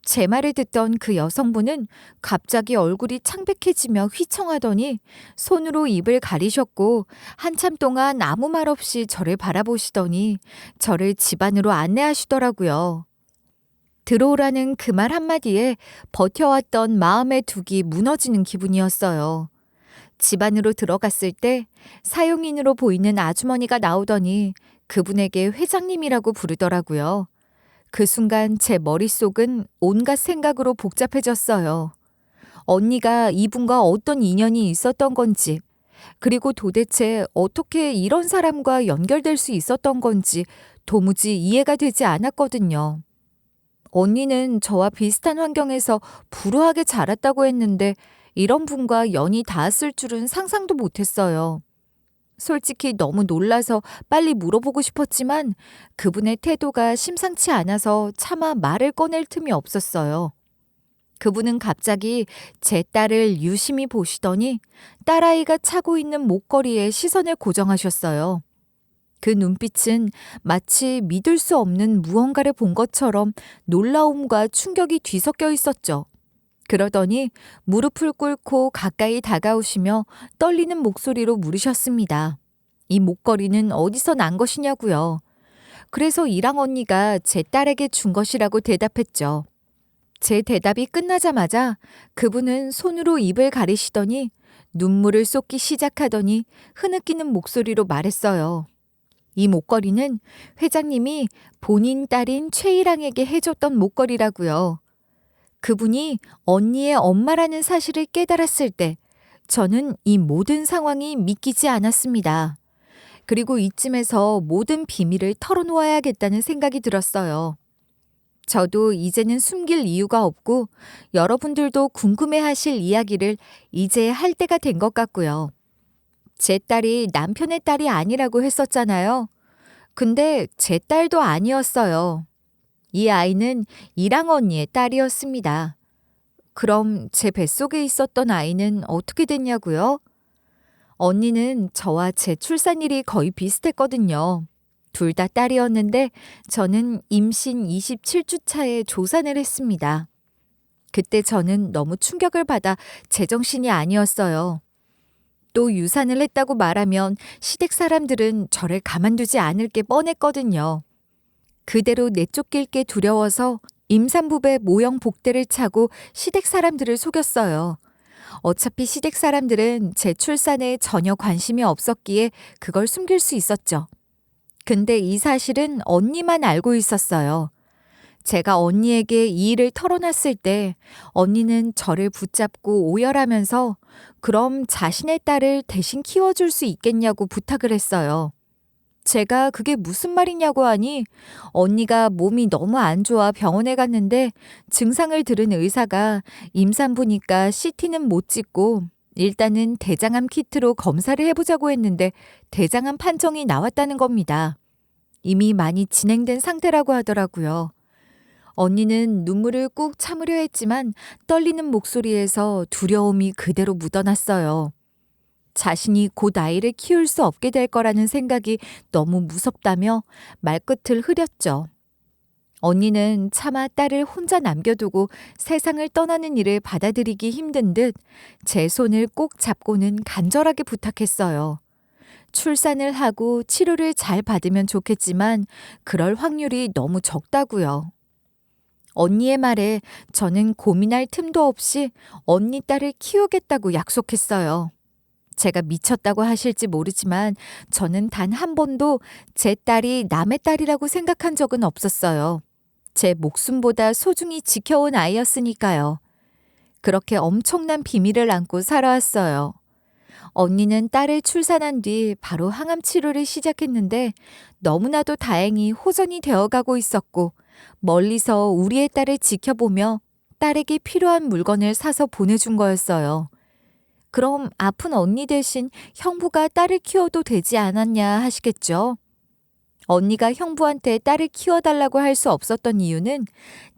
[SPEAKER 1] 제 말을 듣던 그 여성분은 갑자기 얼굴이 창백해지며 휘청하더니 손으로 입을 가리셨고 한참 동안 아무 말 없이 저를 바라보시더니 저를 집 안으로 안내하시더라고요. 들어오라는 그 말 한마디에 버텨왔던 마음의 둑이 무너지는 기분이었어요. 집 안으로 들어갔을 때 사용인으로 보이는 아주머니가 나오더니 그분에게 회장님이라고 부르더라고요. 그 순간 제 머릿속은 온갖 생각으로 복잡해졌어요. 언니가 이분과 어떤 인연이 있었던 건지, 그리고 도대체 어떻게 이런 사람과 연결될 수 있었던 건지 도무지 이해가 되지 않았거든요. 언니는 저와 비슷한 환경에서 불우하게 자랐다고 했는데 이런 분과 연이 닿았을 줄은 상상도 못했어요. 솔직히 너무 놀라서 빨리 물어보고 싶었지만 그분의 태도가 심상치 않아서 차마 말을 꺼낼 틈이 없었어요. 그분은 갑자기 제 딸을 유심히 보시더니 딸아이가 차고 있는 목걸이에 시선을 고정하셨어요. 그 눈빛은 마치 믿을 수 없는 무언가를 본 것처럼 놀라움과 충격이 뒤섞여 있었죠. 그러더니 무릎을 꿇고 가까이 다가오시며 떨리는 목소리로 물으셨습니다. 이 목걸이는 어디서 난 것이냐고요. 그래서 이랑 언니가 제 딸에게 준 것이라고 대답했죠. 제 대답이 끝나자마자 그분은 손으로 입을 가리시더니 눈물을 쏟기 시작하더니 흐느끼는 목소리로 말했어요. 이 목걸이는 회장님이 본인 딸인 최일랑에게 해줬던 목걸이라고요. 그분이 언니의 엄마라는 사실을 깨달았을 때 저는 이 모든 상황이 믿기지 않았습니다. 그리고 이쯤에서 모든 비밀을 털어놓아야겠다는 생각이 들었어요. 저도 이제는 숨길 이유가 없고 여러분들도 궁금해하실 이야기를 이제 할 때가 된 것 같고요. 제 딸이 남편의 딸이 아니라고 했었잖아요. 근데 제 딸도 아니었어요. 이 아이는 이랑 언니의 딸이었습니다. 그럼 제 뱃속에 있었던 아이는 어떻게 됐냐고요? 언니는 저와 제 출산일이 거의 비슷했거든요. 둘 다 딸이었는데 저는 임신 27주 차에 조산을 했습니다. 그때 저는 너무 충격을 받아 제정신이 아니었어요. 또 유산을 했다고 말하면 시댁 사람들은 저를 가만두지 않을 게 뻔했거든요. 그대로 내쫓길 게 두려워서 임산부배 모형 복대를 차고 시댁 사람들을 속였어요. 어차피 시댁 사람들은 제 출산에 전혀 관심이 없었기에 그걸 숨길 수 있었죠. 근데 이 사실은 언니만 알고 있었어요. 제가 언니에게 이 일을 털어놨을 때 언니는 저를 붙잡고 오열하면서 그럼 자신의 딸을 대신 키워줄 수 있겠냐고 부탁을 했어요. 제가 그게 무슨 말이냐고 하니 언니가 몸이 너무 안 좋아 병원에 갔는데 증상을 들은 의사가 임산부니까 CT는 못 찍고 일단은 대장암 키트로 검사를 해보자고 했는데 대장암 판정이 나왔다는 겁니다. 이미 많이 진행된 상태라고 하더라고요. 언니는 눈물을 꾹 참으려 했지만 떨리는 목소리에서 두려움이 그대로 묻어났어요. 자신이 곧 아이를 키울 수 없게 될 거라는 생각이 너무 무섭다며 말끝을 흐렸죠. 언니는 차마 딸을 혼자 남겨두고 세상을 떠나는 일을 받아들이기 힘든 듯 제 손을 꼭 잡고는 간절하게 부탁했어요. 출산을 하고 치료를 잘 받으면 좋겠지만 그럴 확률이 너무 적다고요. 언니의 말에 저는 고민할 틈도 없이 언니 딸을 키우겠다고 약속했어요. 제가 미쳤다고 하실지 모르지만 저는 단 한 번도 제 딸이 남의 딸이라고 생각한 적은 없었어요. 제 목숨보다 소중히 지켜온 아이였으니까요. 그렇게 엄청난 비밀을 안고 살아왔어요. 언니는 딸을 출산한 뒤 바로 항암 치료를 시작했는데 너무나도 다행히 호전이 되어가고 있었고 멀리서 우리의 딸을 지켜보며 딸에게 필요한 물건을 사서 보내준 거였어요. 그럼 아픈 언니 대신 형부가 딸을 키워도 되지 않았냐 하시겠죠? 언니가 형부한테 딸을 키워달라고 할 수 없었던 이유는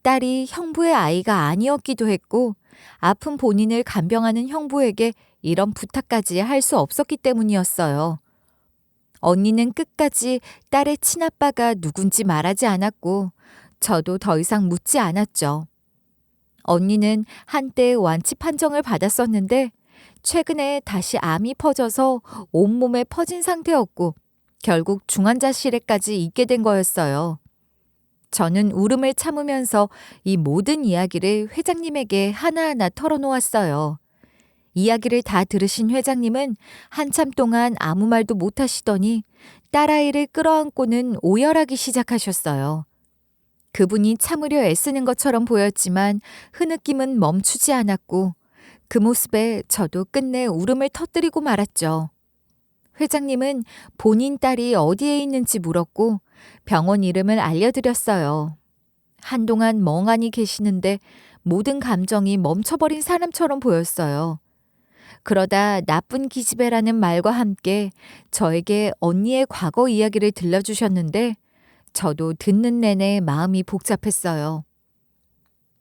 [SPEAKER 1] 딸이 형부의 아이가 아니었기도 했고 아픈 본인을 간병하는 형부에게 이런 부탁까지 할 수 없었기 때문이었어요. 언니는 끝까지 딸의 친아빠가 누군지 말하지 않았고 저도 더 이상 묻지 않았죠. 언니는 한때 완치 판정을 받았었는데 최근에 다시 암이 퍼져서 온몸에 퍼진 상태였고 결국 중환자실에까지 있게 된 거였어요. 저는 울음을 참으면서 이 모든 이야기를 회장님에게 하나하나 털어놓았어요. 이야기를 다 들으신 회장님은 한참 동안 아무 말도 못 하시더니 딸아이를 끌어안고는 오열하기 시작하셨어요. 그분이 참으려 애쓰는 것처럼 보였지만 흐느낌은 멈추지 않았고 그 모습에 저도 끝내 울음을 터뜨리고 말았죠. 회장님은 본인 딸이 어디에 있는지 물었고 병원 이름을 알려드렸어요. 한동안 멍하니 계시는데 모든 감정이 멈춰버린 사람처럼 보였어요. 그러다 나쁜 기집애라는 말과 함께 저에게 언니의 과거 이야기를 들려주셨는데 저도 듣는 내내 마음이 복잡했어요.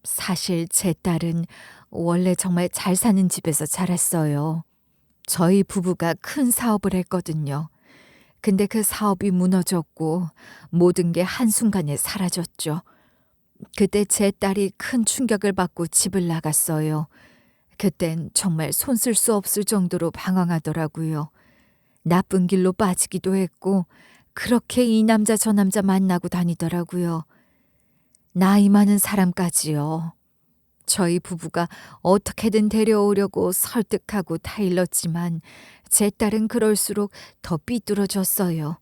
[SPEAKER 1] 사실 제 딸은 원래 정말 잘 사는 집에서 자랐어요. 저희 부부가 큰 사업을 했거든요. 근데 그 사업이 무너졌고 모든 게 한순간에 사라졌죠. 그때 제 딸이 큰 충격을 받고 집을 나갔어요. 그땐 정말 손 쓸 수 없을 정도로 방황하더라고요. 나쁜 길로 빠지기도 했고 그렇게 이 남자 저 남자 만나고 다니더라고요. 나이 많은 사람까지요. 저희 부부가 어떻게든 데려오려고 설득하고 타일렀지만 제 딸은 그럴수록 더 삐뚤어졌어요.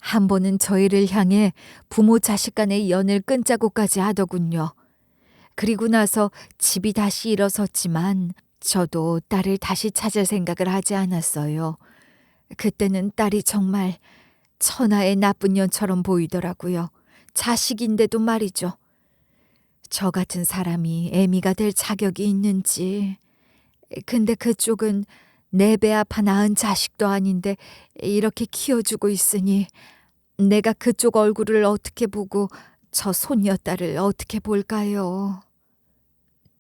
[SPEAKER 1] 한 번은 저희를 향해 부모 자식 간의 연을 끊자고까지 하더군요. 그리고 나서 집이 다시 일어섰지만 저도 딸을 다시 찾을 생각을 하지 않았어요. 그때는 딸이 정말 천하의 나쁜 년처럼 보이더라고요. 자식인데도 말이죠. 저 같은 사람이 애미가 될 자격이 있는지. 근데 그쪽은 내 배 아파 낳은 자식도 아닌데 이렇게 키워주고 있으니 내가 그쪽 얼굴을 어떻게 보고 저 손녀딸을 어떻게 볼까요?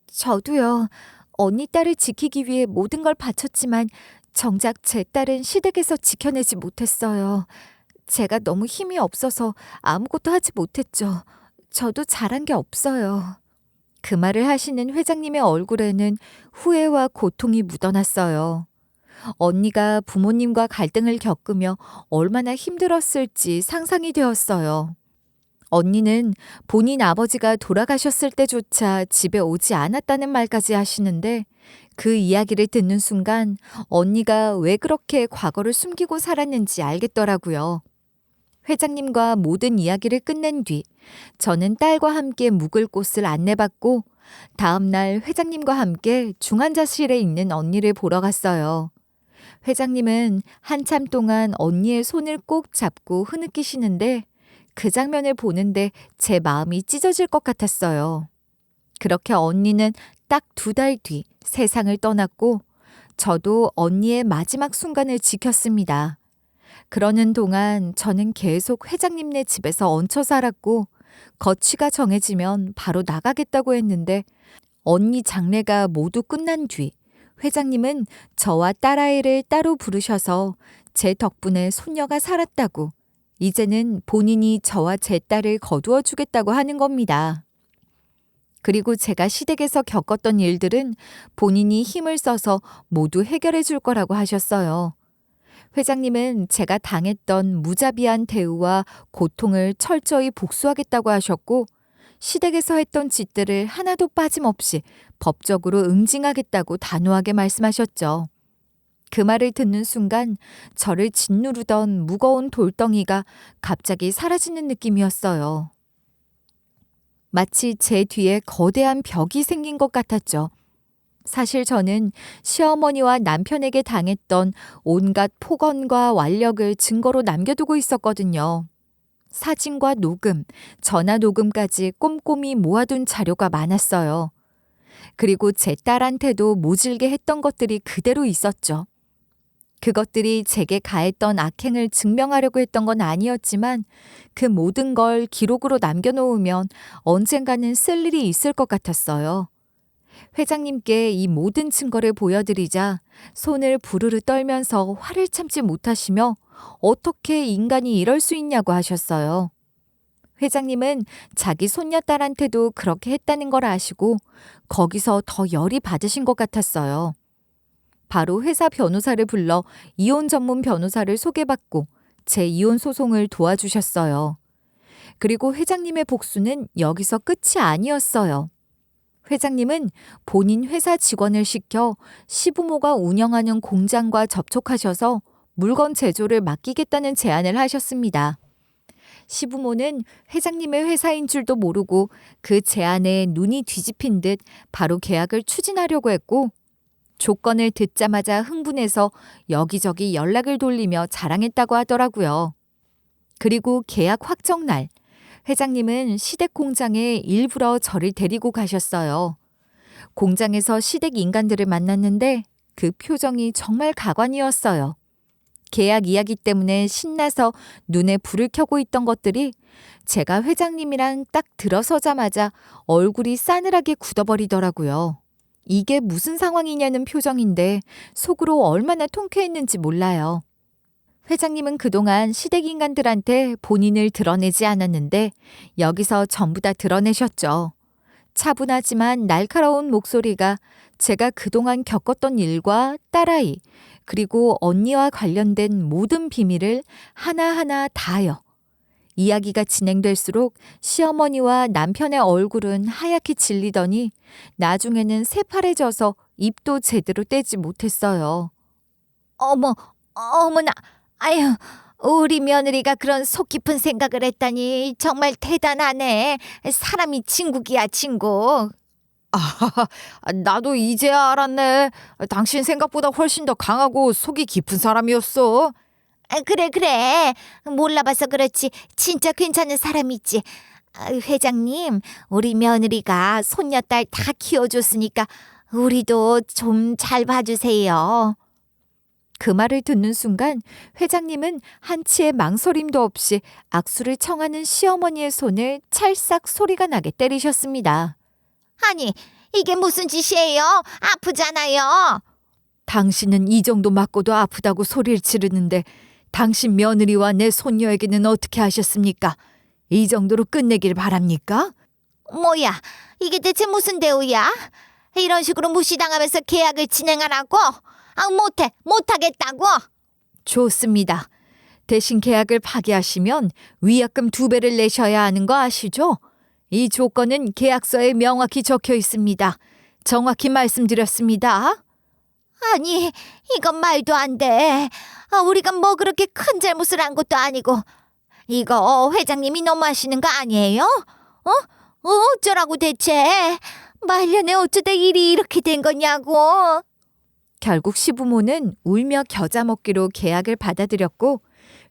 [SPEAKER 1] 저도요. 언니 딸을 지키기 위해 모든 걸 바쳤지만 정작 제 딸은 시댁에서 지켜내지 못했어요. 제가 너무 힘이 없어서 아무것도 하지 못했죠. 저도 잘한 게 없어요. 그 말을 하시는 회장님의 얼굴에는 후회와 고통이 묻어났어요. 언니가 부모님과 갈등을 겪으며 얼마나 힘들었을지 상상이 되었어요. 언니는 본인 아버지가 돌아가셨을 때조차 집에 오지 않았다는 말까지 하시는데 그 이야기를 듣는 순간 언니가 왜 그렇게 과거를 숨기고 살았는지 알겠더라고요. 회장님과 모든 이야기를 끝낸 뒤 저는 딸과 함께 묵을 곳을 안내받고 다음 날 회장님과 함께 중환자실에 있는 언니를 보러 갔어요. 회장님은 한참 동안 언니의 손을 꼭 잡고 흐느끼시는데 그 장면을 보는데 제 마음이 찢어질 것 같았어요. 그렇게 언니는 딱 2달 뒤 세상을 떠났고 저도 언니의 마지막 순간을 지켰습니다. 그러는 동안 저는 계속 회장님네 집에서 얹혀 살았고 거취가 정해지면 바로 나가겠다고 했는데 언니 장례가 모두 끝난 뒤 회장님은 저와 딸아이를 따로 부르셔서 제 덕분에 손녀가 살았다고 이제는 본인이 저와 제 딸을 거두어 주겠다고 하는 겁니다. 그리고 제가 시댁에서 겪었던 일들은 본인이 힘을 써서 모두 해결해 줄 거라고 하셨어요. 회장님은 제가 당했던 무자비한 대우와 고통을 철저히 복수하겠다고 하셨고 시댁에서 했던 짓들을 하나도 빠짐없이 법적으로 응징하겠다고 단호하게 말씀하셨죠. 그 말을 듣는 순간 저를 짓누르던 무거운 돌덩이가 갑자기 사라지는 느낌이었어요. 마치 제 뒤에 거대한 벽이 생긴 것 같았죠. 사실 저는 시어머니와 남편에게 당했던 온갖 폭언과 완력을 증거로 남겨두고 있었거든요. 사진과 녹음, 전화 녹음까지 꼼꼼히 모아둔 자료가 많았어요. 그리고 제 딸한테도 모질게 했던 것들이 그대로 있었죠. 그것들이 제게 가했던 악행을 증명하려고 했던 건 아니었지만 그 모든 걸 기록으로 남겨놓으면 언젠가는 쓸 일이 있을 것 같았어요. 회장님께 이 모든 증거를 보여드리자 손을 부르르 떨면서 화를 참지 못하시며 어떻게 인간이 이럴 수 있냐고 하셨어요. 회장님은 자기 손녀딸한테도 그렇게 했다는 걸 아시고 거기서 더 열이 받으신 것 같았어요. 바로 회사 변호사를 불러 이혼 전문 변호사를 소개받고 제 이혼 소송을 도와주셨어요. 그리고 회장님의 복수는 여기서 끝이 아니었어요. 회장님은 본인 회사 직원을 시켜 시부모가 운영하는 공장과 접촉하셔서 물건 제조를 맡기겠다는 제안을 하셨습니다. 시부모는 회장님의 회사인 줄도 모르고 그 제안에 눈이 뒤집힌 듯 바로 계약을 추진하려고 했고 조건을 듣자마자 흥분해서 여기저기 연락을 돌리며 자랑했다고 하더라고요. 그리고 계약 확정 날, 회장님은 시댁 공장에 일부러 저를 데리고 가셨어요. 공장에서 시댁 인간들을 만났는데 그 표정이 정말 가관이었어요. 계약 이야기 때문에 신나서 눈에 불을 켜고 있던 것들이 제가 회장님이랑 딱 들어서자마자 얼굴이 싸늘하게 굳어버리더라고요. 이게 무슨 상황이냐는 표정인데 속으로 얼마나 통쾌했는지 몰라요. 회장님은 그동안 시댁 인간들한테 본인을 드러내지 않았는데 여기서 전부 다 드러내셨죠. 차분하지만 날카로운 목소리가 제가 그동안 겪었던 일과 딸아이 그리고 언니와 관련된 모든 비밀을 하나하나 다하여 이야기가 진행될수록 시어머니와 남편의 얼굴은 하얗게 질리더니 나중에는 새파래져서 입도 제대로 떼지 못했어요.
[SPEAKER 2] 어머나, 아유, 우리 며느리가 그런 속 깊은 생각을 했다니 정말 대단하네. 사람이 진국이야, 진국.
[SPEAKER 3] 나도 이제야 알았네. 당신 생각보다 훨씬 더 강하고 속이 깊은 사람이었어.
[SPEAKER 2] 그래. 몰라봐서 그렇지. 진짜 괜찮은 사람 있지. 회장님, 우리 며느리가 손녀딸 다 키워줬으니까 우리도 좀 잘 봐주세요.
[SPEAKER 1] 그 말을 듣는 순간 회장님은 한치의 망설임도 없이 악수를 청하는 시어머니의 손을 찰싹 소리가 나게 때리셨습니다.
[SPEAKER 2] 아니, 이게 무슨 짓이에요? 아프잖아요.
[SPEAKER 3] 당신은 이 정도 맞고도 아프다고 소리를 지르는데 당신 며느리와 내 손녀에게는 어떻게 하셨습니까? 이 정도로 끝내길 바랍니까?
[SPEAKER 2] 뭐야, 이게 대체 무슨 대우야? 이런 식으로 무시당하면서 계약을 진행하라고? 못하겠다고?
[SPEAKER 3] 좋습니다. 대신 계약을 파기하시면 위약금 2배를 내셔야 하는 거 아시죠? 이 조건은 계약서에 명확히 적혀 있습니다. 정확히 말씀드렸습니다.
[SPEAKER 2] 아니, 이건 말도 안 돼. 우리가 뭐 그렇게 큰 잘못을 한 것도 아니고. 이거 회장님이 너무하시는 거 아니에요? 어쩌라고 대체? 말년에 어쩌다 일이 이렇게 된 거냐고.
[SPEAKER 1] 결국 시부모는 울며 겨자 먹기로 계약을 받아들였고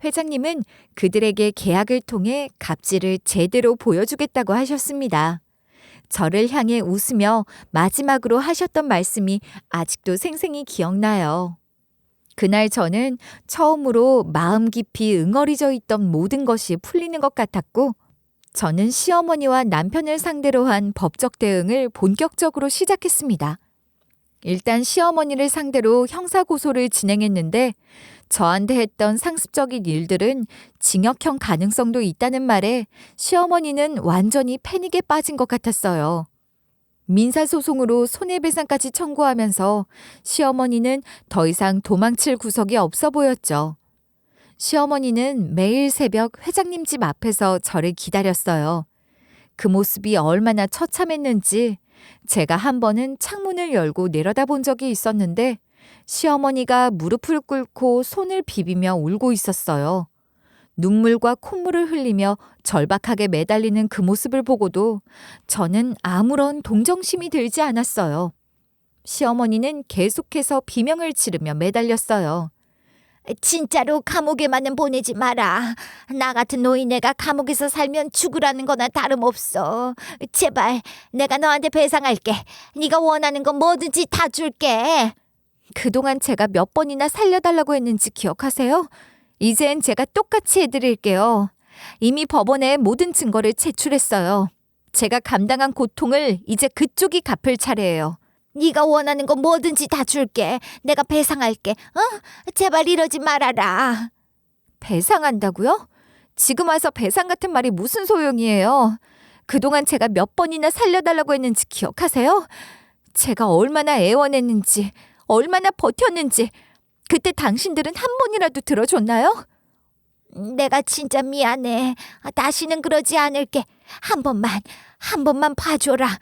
[SPEAKER 1] 회장님은 그들에게 계약을 통해 갑질을 제대로 보여주겠다고 하셨습니다. 저를 향해 웃으며 마지막으로 하셨던 말씀이 아직도 생생히 기억나요. 그날 저는 처음으로 마음 깊이 응어리져 있던 모든 것이 풀리는 것 같았고, 저는 시어머니와 남편을 상대로 한 법적 대응을 본격적으로 시작했습니다. 일단 시어머니를 상대로 형사고소를 진행했는데, 저한테 했던 상습적인 일들은 징역형 가능성도 있다는 말에 시어머니는 완전히 패닉에 빠진 것 같았어요. 민사소송으로 손해배상까지 청구하면서 시어머니는 더 이상 도망칠 구석이 없어 보였죠. 시어머니는 매일 새벽 회장님 집 앞에서 저를 기다렸어요. 그 모습이 얼마나 처참했는지 제가 한 번은 창문을 열고 내려다본 적이 있었는데 시어머니가 무릎을 꿇고 손을 비비며 울고 있었어요. 눈물과 콧물을 흘리며 절박하게 매달리는 그 모습을 보고도 저는 아무런 동정심이 들지 않았어요. 시어머니는 계속해서 비명을 지르며 매달렸어요.
[SPEAKER 2] 진짜로 감옥에만은 보내지 마라. 나 같은 노인네가 감옥에서 살면 죽으라는 거나 다름없어. 제발 내가 너한테 배상할게. 네가 원하는 건 뭐든지 다 줄게.
[SPEAKER 1] 그동안 제가 몇 번이나 살려달라고 했는지 기억하세요? 이젠 제가 똑같이 해드릴게요. 이미 법원에 모든 증거를 제출했어요. 제가 감당한 고통을 이제 그쪽이 갚을 차례예요.
[SPEAKER 2] 네가 원하는 건 뭐든지 다 줄게. 내가 배상할게. 제발 이러지 말아라.
[SPEAKER 1] 배상한다고요? 지금 와서 배상 같은 말이 무슨 소용이에요? 그동안 제가 몇 번이나 살려달라고 했는지 기억하세요? 제가 얼마나 애원했는지, 얼마나 버텼는지 그때 당신들은 한 번이라도 들어줬나요?
[SPEAKER 2] 내가 진짜 미안해. 다시는 그러지 않을게. 한 번만 봐줘라.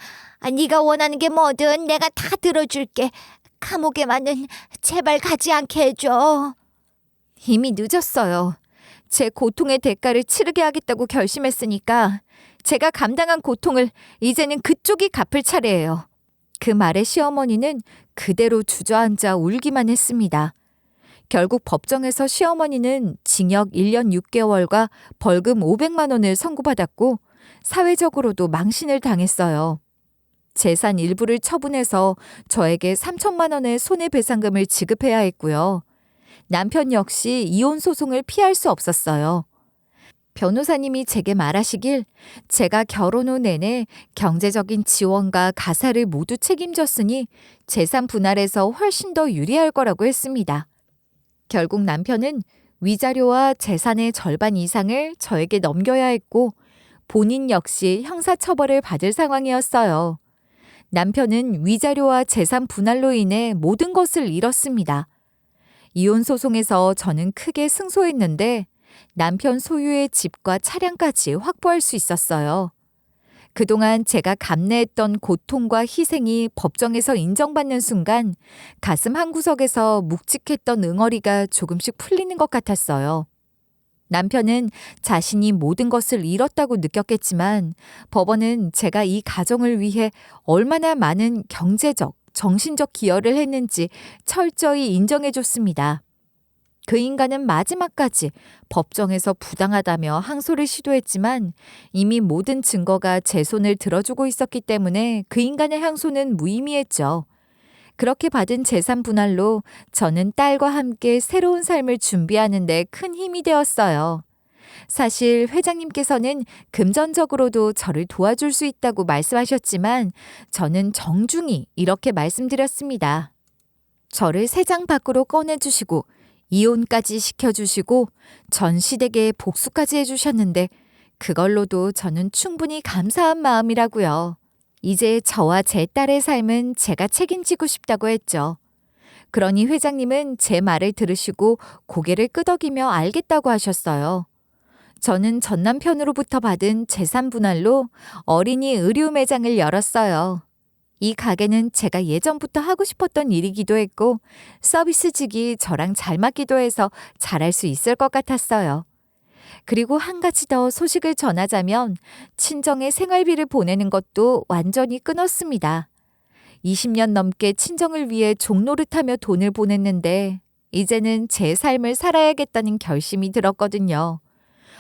[SPEAKER 2] 네가 원하는 게 뭐든 내가 다 들어줄게. 감옥에만은 제발 가지 않게 해줘.
[SPEAKER 1] 이미 늦었어요. 제 고통의 대가를 치르게 하겠다고 결심했으니까 제가 감당한 고통을 이제는 그쪽이 갚을 차례예요. 그 말에 시어머니는 그대로 주저앉아 울기만 했습니다. 결국 법정에서 시어머니는 징역 1년 6개월과 벌금 500만 원을 선고받았고 사회적으로도 망신을 당했어요. 재산 일부를 처분해서 저에게 3천만 원의 손해배상금을 지급해야 했고요. 남편 역시 이혼 소송을 피할 수 없었어요. 변호사님이 제게 말하시길 제가 결혼 후 내내 경제적인 지원과 가사를 모두 책임졌으니 재산 분할에서 훨씬 더 유리할 거라고 했습니다. 결국 남편은 위자료와 재산의 절반 이상을 저에게 넘겨야 했고 본인 역시 형사처벌을 받을 상황이었어요. 남편은 위자료와 재산 분할로 인해 모든 것을 잃었습니다. 이혼 소송에서 저는 크게 승소했는데 남편 소유의 집과 차량까지 확보할 수 있었어요. 그동안 제가 감내했던 고통과 희생이 법정에서 인정받는 순간 가슴 한구석에서 묵직했던 응어리가 조금씩 풀리는 것 같았어요. 남편은 자신이 모든 것을 잃었다고 느꼈겠지만 법원은 제가 이 가정을 위해 얼마나 많은 경제적, 정신적 기여를 했는지 철저히 인정해줬습니다. 그 인간은 마지막까지 법정에서 부당하다며 항소를 시도했지만 이미 모든 증거가 제 손을 들어주고 있었기 때문에 그 인간의 항소는 무의미했죠. 그렇게 받은 재산 분할로 저는 딸과 함께 새로운 삶을 준비하는 데 큰 힘이 되었어요. 사실 회장님께서는 금전적으로도 저를 도와줄 수 있다고 말씀하셨지만 저는 정중히 이렇게 말씀드렸습니다. 저를 세장 밖으로 꺼내주시고 이혼까지 시켜주시고 전 시댁에 복수까지 해주셨는데 그걸로도 저는 충분히 감사한 마음이라고요. 이제 저와 제 딸의 삶은 제가 책임지고 싶다고 했죠. 그러니 회장님은 제 말을 들으시고 고개를 끄덕이며 알겠다고 하셨어요. 저는 전 남편으로부터 받은 재산 분할로 어린이 의류 매장을 열었어요. 이 가게는 제가 예전부터 하고 싶었던 일이기도 했고 서비스직이 저랑 잘 맞기도 해서 잘할 수 있을 것 같았어요. 그리고 한 가지 더 소식을 전하자면 친정에 생활비를 보내는 것도 완전히 끊었습니다. 20년 넘게 친정을 위해 종노릇하며 돈을 보냈는데 이제는 제 삶을 살아야겠다는 결심이 들었거든요.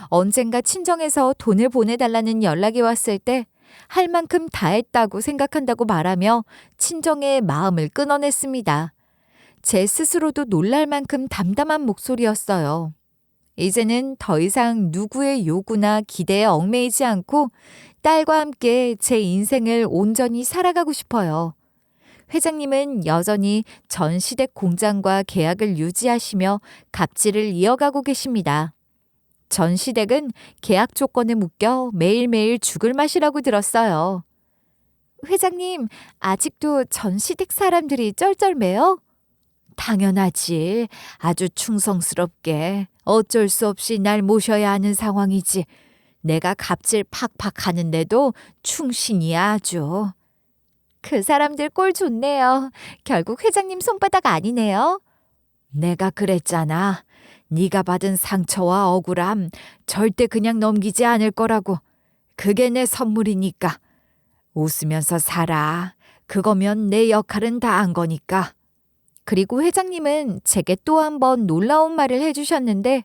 [SPEAKER 1] 언젠가 친정에서 돈을 보내달라는 연락이 왔을 때 할 만큼 다 했다고 생각한다고 말하며 친정의 마음을 끊어냈습니다. 제 스스로도 놀랄 만큼 담담한 목소리였어요. 이제는 더 이상 누구의 요구나 기대에 얽매이지 않고 딸과 함께 제 인생을 온전히 살아가고 싶어요. 회장님은 여전히 전시댁 공장과 계약을 유지하시며 갑질을 이어가고 계십니다. 전시댁은 계약 조건에 묶여 매일매일 죽을 맛이라고 들었어요. 회장님, 아직도 전시댁 사람들이 쩔쩔매요? 당연하지. 아주 충성스럽게 어쩔 수 없이 날 모셔야 하는 상황이지. 내가 갑질 팍팍 하는데도 충신이야 아주. 그 사람들 꼴 좋네요. 결국 회장님 손바닥 아니네요. 내가 그랬잖아. 네가 받은 상처와 억울함 절대 그냥 넘기지 않을 거라고. 그게 내 선물이니까. 웃으면서 살아. 그거면 내 역할은 다 한 거니까. 그리고 회장님은 제게 또 한 번 놀라운 말을 해주셨는데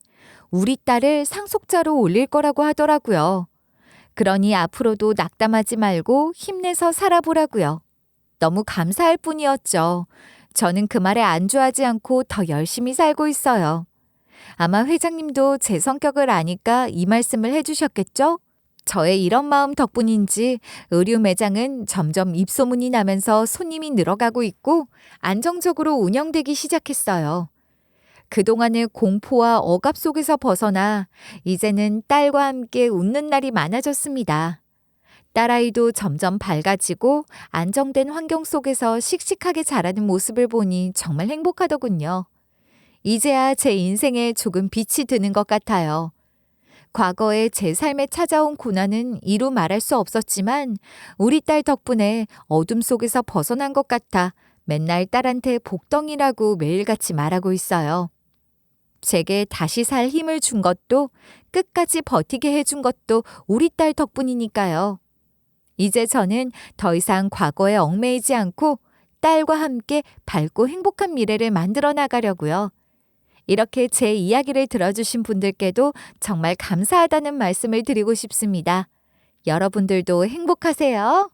[SPEAKER 1] 우리 딸을 상속자로 올릴 거라고 하더라고요. 그러니 앞으로도 낙담하지 말고 힘내서 살아보라고요. 너무 감사할 뿐이었죠. 저는 그 말에 안주하지 않고 더 열심히 살고 있어요. 아마 회장님도 제 성격을 아니까 이 말씀을 해주셨겠죠? 저의 이런 마음 덕분인지 의류 매장은 점점 입소문이 나면서 손님이 늘어가고 있고 안정적으로 운영되기 시작했어요. 그동안의 공포와 억압 속에서 벗어나 이제는 딸과 함께 웃는 날이 많아졌습니다. 딸아이도 점점 밝아지고 안정된 환경 속에서 씩씩하게 자라는 모습을 보니 정말 행복하더군요. 이제야 제 인생에 조금 빛이 드는 것 같아요. 과거에 제 삶에 찾아온 고난은 이루 말할 수 없었지만 우리 딸 덕분에 어둠 속에서 벗어난 것 같아 맨날 딸한테 복덩이라고 매일같이 말하고 있어요. 제게 다시 살 힘을 준 것도 끝까지 버티게 해준 것도 우리 딸 덕분이니까요. 이제 저는 더 이상 과거에 얽매이지 않고 딸과 함께 밝고 행복한 미래를 만들어 나가려고요. 이렇게 제 이야기를 들어주신 분들께도 정말 감사하다는 말씀을 드리고 싶습니다. 여러분들도 행복하세요.